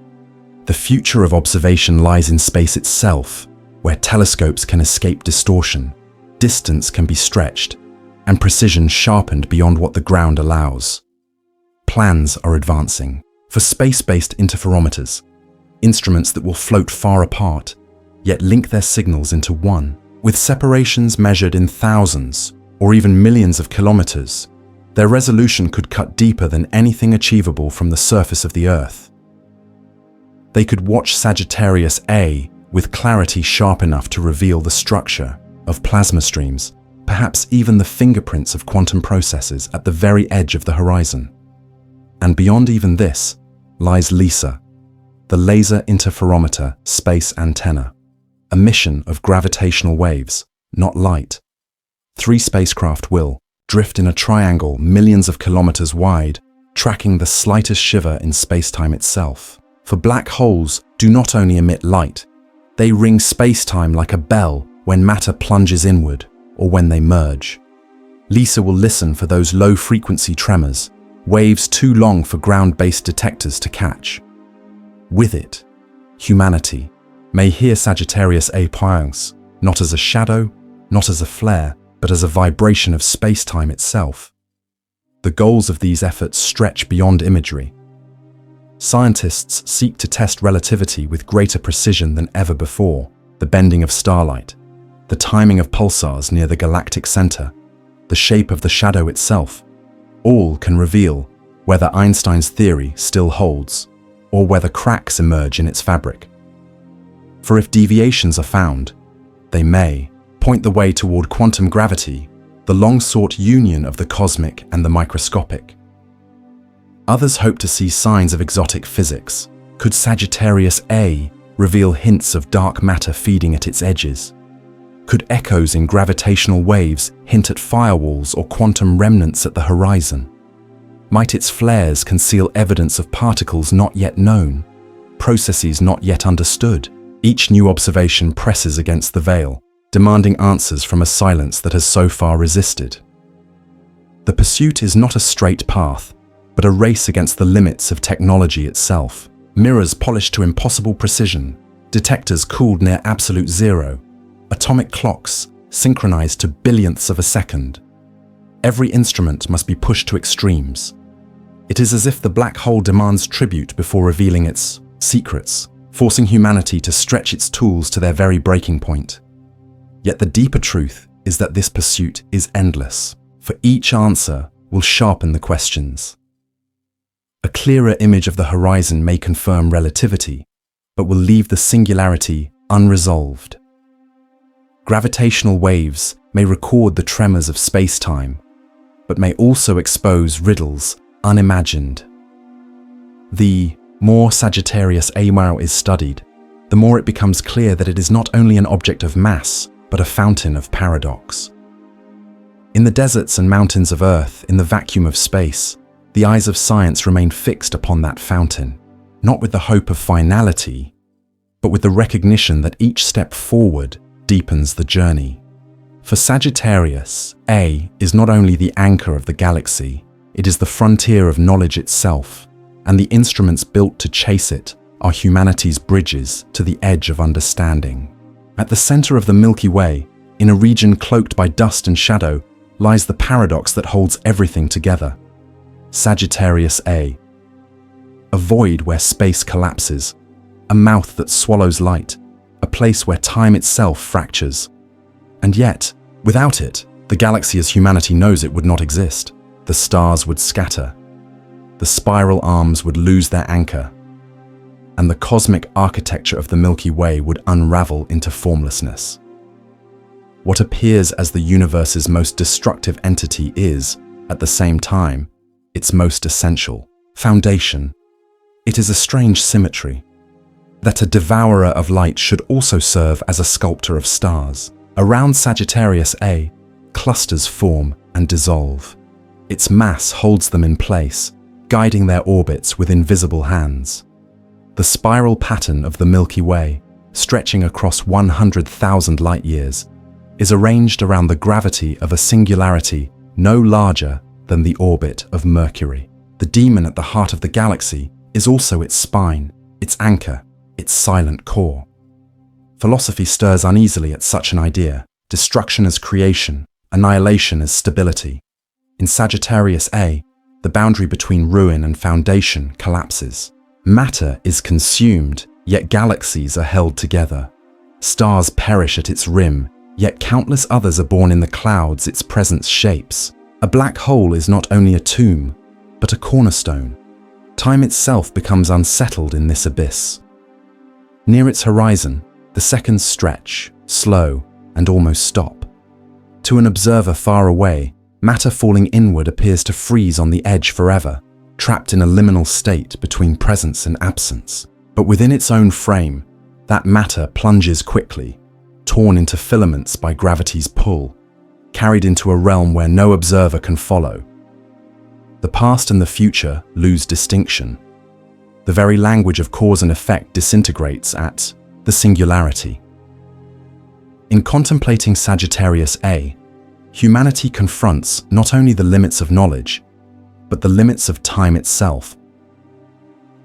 The future of observation lies in space itself, where telescopes can escape distortion, distance can be stretched, and precision sharpened beyond what the ground allows. Plans are advancing for space-based interferometers, instruments that will float far apart, yet link their signals into one. With separations measured in thousands or even millions of kilometers, their resolution could cut deeper than anything achievable from the surface of the Earth. They could watch Sagittarius A with clarity sharp enough to reveal the structure of plasma streams, perhaps even the fingerprints of quantum processes at the very edge of the horizon. And beyond even this lies LISA, the Laser Interferometer Space Antenna, a mission of gravitational waves, not light. 3 spacecraft will drift in a triangle millions of kilometers wide, tracking the slightest shiver in space-time itself. For black holes do not only emit light, they ring space-time like a bell when matter plunges inward or when they merge. LISA will listen for those low-frequency tremors, waves too long for ground-based detectors to catch. With it, humanity may hear Sagittarius A points, not as a shadow, not as a flare, but as a vibration of space-time itself. The goals of these efforts stretch beyond imagery. Scientists seek to test relativity with greater precision than ever before, the bending of starlight, the timing of pulsars near the galactic center, the shape of the shadow itself. All can reveal whether Einstein's theory still holds, or whether cracks emerge in its fabric. For if deviations are found, they may point the way toward quantum gravity, the long-sought union of the cosmic and the microscopic. Others hope to see signs of exotic physics. Could Sagittarius A reveal hints of dark matter feeding at its edges? Could echoes in gravitational waves hint at firewalls or quantum remnants at the horizon? Might its flares conceal evidence of particles not yet known, processes not yet understood? Each new observation presses against the veil, demanding answers from a silence that has so far resisted. The pursuit is not a straight path, but a race against the limits of technology itself. Mirrors polished to impossible precision, detectors cooled near absolute zero, atomic clocks synchronized to billionths of a second. Every instrument must be pushed to extremes. It is as if the black hole demands tribute before revealing its secrets, forcing humanity to stretch its tools to their very breaking point. Yet the deeper truth is that this pursuit is endless, for each answer will sharpen the questions. A clearer image of the horizon may confirm relativity, but will leave the singularity unresolved. Gravitational waves may record the tremors of space-time, but may also expose riddles unimagined. The more Sagittarius A is studied, the more it becomes clear that it is not only an object of mass, but a fountain of paradox. In the deserts and mountains of Earth, in the vacuum of space, the eyes of science remain fixed upon that fountain, not with the hope of finality, but with the recognition that each step forward deepens the journey. For Sagittarius, A is not only the anchor of the galaxy, it is the frontier of knowledge itself, and the instruments built to chase it are humanity's bridges to the edge of understanding. At the center of the Milky Way, in a region cloaked by dust and shadow, lies the paradox that holds everything together. Sagittarius A. A void where space collapses, a mouth that swallows light, a place where time itself fractures. And yet, without it, the galaxy as humanity knows it would not exist. The stars would scatter, the spiral arms would lose their anchor, and the cosmic architecture of the Milky Way would unravel into formlessness. What appears as the universe's most destructive entity is, at the same time, its most essential foundation. It is a strange symmetry, that a devourer of light should also serve as a sculptor of stars. Around Sagittarius A, clusters form and dissolve. Its mass holds them in place, guiding their orbits with invisible hands. The spiral pattern of the Milky Way, stretching across 100,000 light-years, is arranged around the gravity of a singularity no larger than the orbit of Mercury. The demon at the heart of the galaxy is also its spine, its anchor, its silent core. Philosophy stirs uneasily at such an idea: destruction as creation, annihilation as stability. In Sagittarius A, the boundary between ruin and foundation collapses. Matter is consumed, yet galaxies are held together. Stars perish at its rim, yet countless others are born in the clouds its presence shapes. A black hole is not only a tomb, but a cornerstone. Time itself becomes unsettled in this abyss. Near its horizon, the seconds stretch, slow, and almost stop. To an observer far away, matter falling inward appears to freeze on the edge forever, trapped in a liminal state between presence and absence. But within its own frame, that matter plunges quickly, torn into filaments by gravity's pull, carried into a realm where no observer can follow. The past and the future lose distinction. The very language of cause and effect disintegrates at the singularity. In contemplating Sagittarius A, humanity confronts not only the limits of knowledge, but the limits of time itself.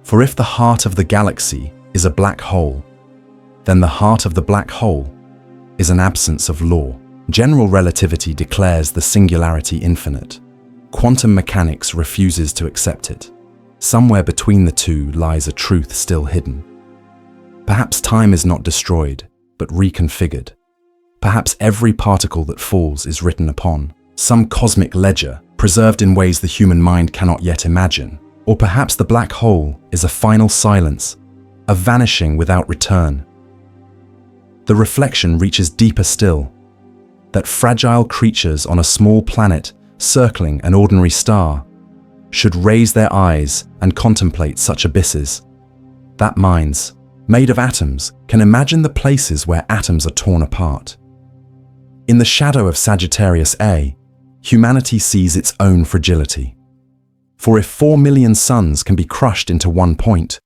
For if the heart of the galaxy is a black hole, then the heart of the black hole is an absence of law. General relativity declares the singularity infinite. Quantum mechanics refuses to accept it. Somewhere between the two lies a truth still hidden. Perhaps time is not destroyed, but reconfigured. Perhaps every particle that falls is written upon some cosmic ledger, preserved in ways the human mind cannot yet imagine. Or perhaps the black hole is a final silence, a vanishing without return. The reflection reaches deeper still, that fragile creatures on a small planet circling an ordinary star should raise their eyes and contemplate such abysses. That minds, made of atoms, can imagine the places where atoms are torn apart. In the shadow of Sagittarius A, humanity sees its own fragility. For if 4 million suns can be crushed into one point,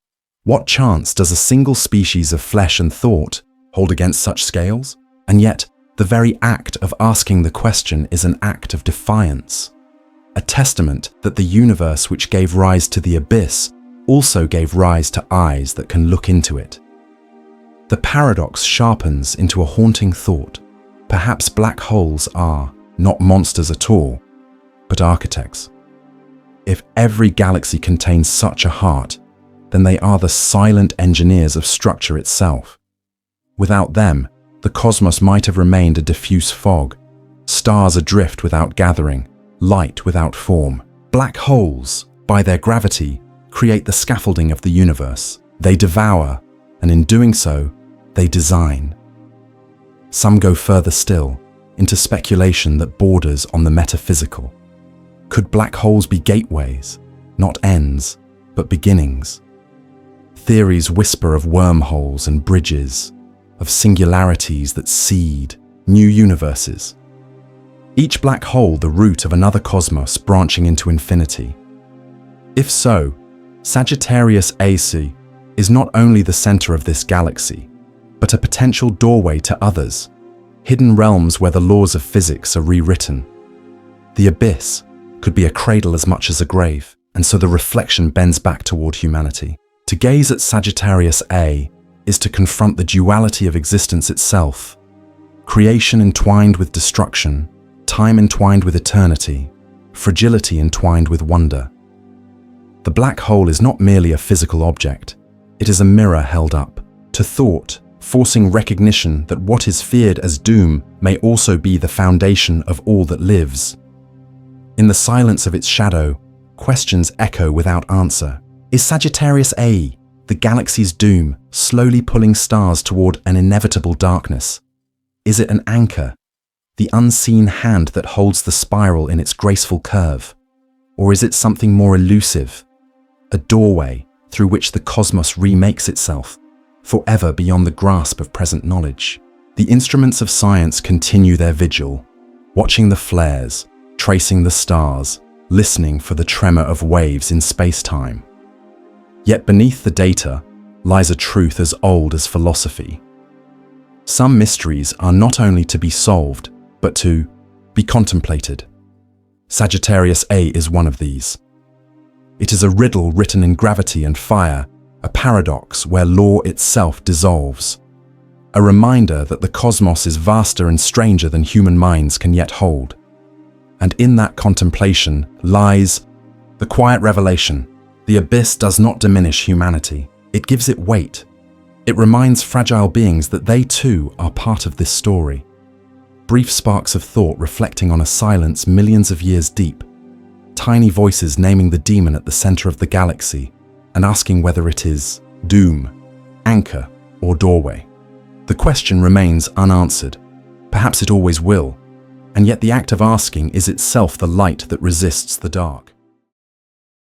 what chance does a single species of flesh and thought hold against such scales? And yet, the very act of asking the question is an act of defiance, a testament that the universe which gave rise to the abyss also gave rise to eyes that can look into it. The paradox sharpens into a haunting thought. Perhaps black holes are not monsters at all, but architects. If every galaxy contains such a heart, then they are the silent engineers of structure itself. Without them, the cosmos might have remained a diffuse fog, stars adrift without gathering, light without form. Black holes, by their gravity, create the scaffolding of the universe. They devour, and in doing so, they design. Some go further still, into speculation that borders on the metaphysical. Could black holes be gateways, not ends, but beginnings? Theories whisper of wormholes and bridges, of singularities that seed new universes. Each black hole the root of another cosmos branching into infinity. If so, Sagittarius A is not only the center of this galaxy, but a potential doorway to others, hidden realms where the laws of physics are rewritten. The abyss could be a cradle as much as a grave, and so the reflection bends back toward humanity. To gaze at Sagittarius A is to confront the duality of existence itself, creation entwined with destruction, time entwined with eternity, fragility entwined with wonder. The black hole is not merely a physical object, it is a mirror held up to thought, forcing recognition that what is feared as doom may also be the foundation of all that lives. In the silence of its shadow, questions echo without answer. Is Sagittarius A the galaxy's doom, slowly pulling stars toward an inevitable darkness? Is it an anchor, the unseen hand that holds the spiral in its graceful curve? Or is it something more elusive, a doorway through which the cosmos remakes itself, forever beyond the grasp of present knowledge? The instruments of science continue their vigil, watching the flares, tracing the stars, listening for the tremor of waves in space-time. Yet beneath the data lies a truth as old as philosophy. Some mysteries are not only to be solved, but to be contemplated. Sagittarius A is one of these. It is a riddle written in gravity and fire, a paradox where law itself dissolves, a reminder that the cosmos is vaster and stranger than human minds can yet hold. And in that contemplation lies the quiet revelation. The abyss does not diminish humanity, it gives it weight. It reminds fragile beings that they too are part of this story. Brief sparks of thought reflecting on a silence millions of years deep, tiny voices naming the demon at the center of the galaxy and asking whether it is doom, anchor, or doorway. The question remains unanswered. Perhaps it always will, and yet the act of asking is itself the light that resists the dark.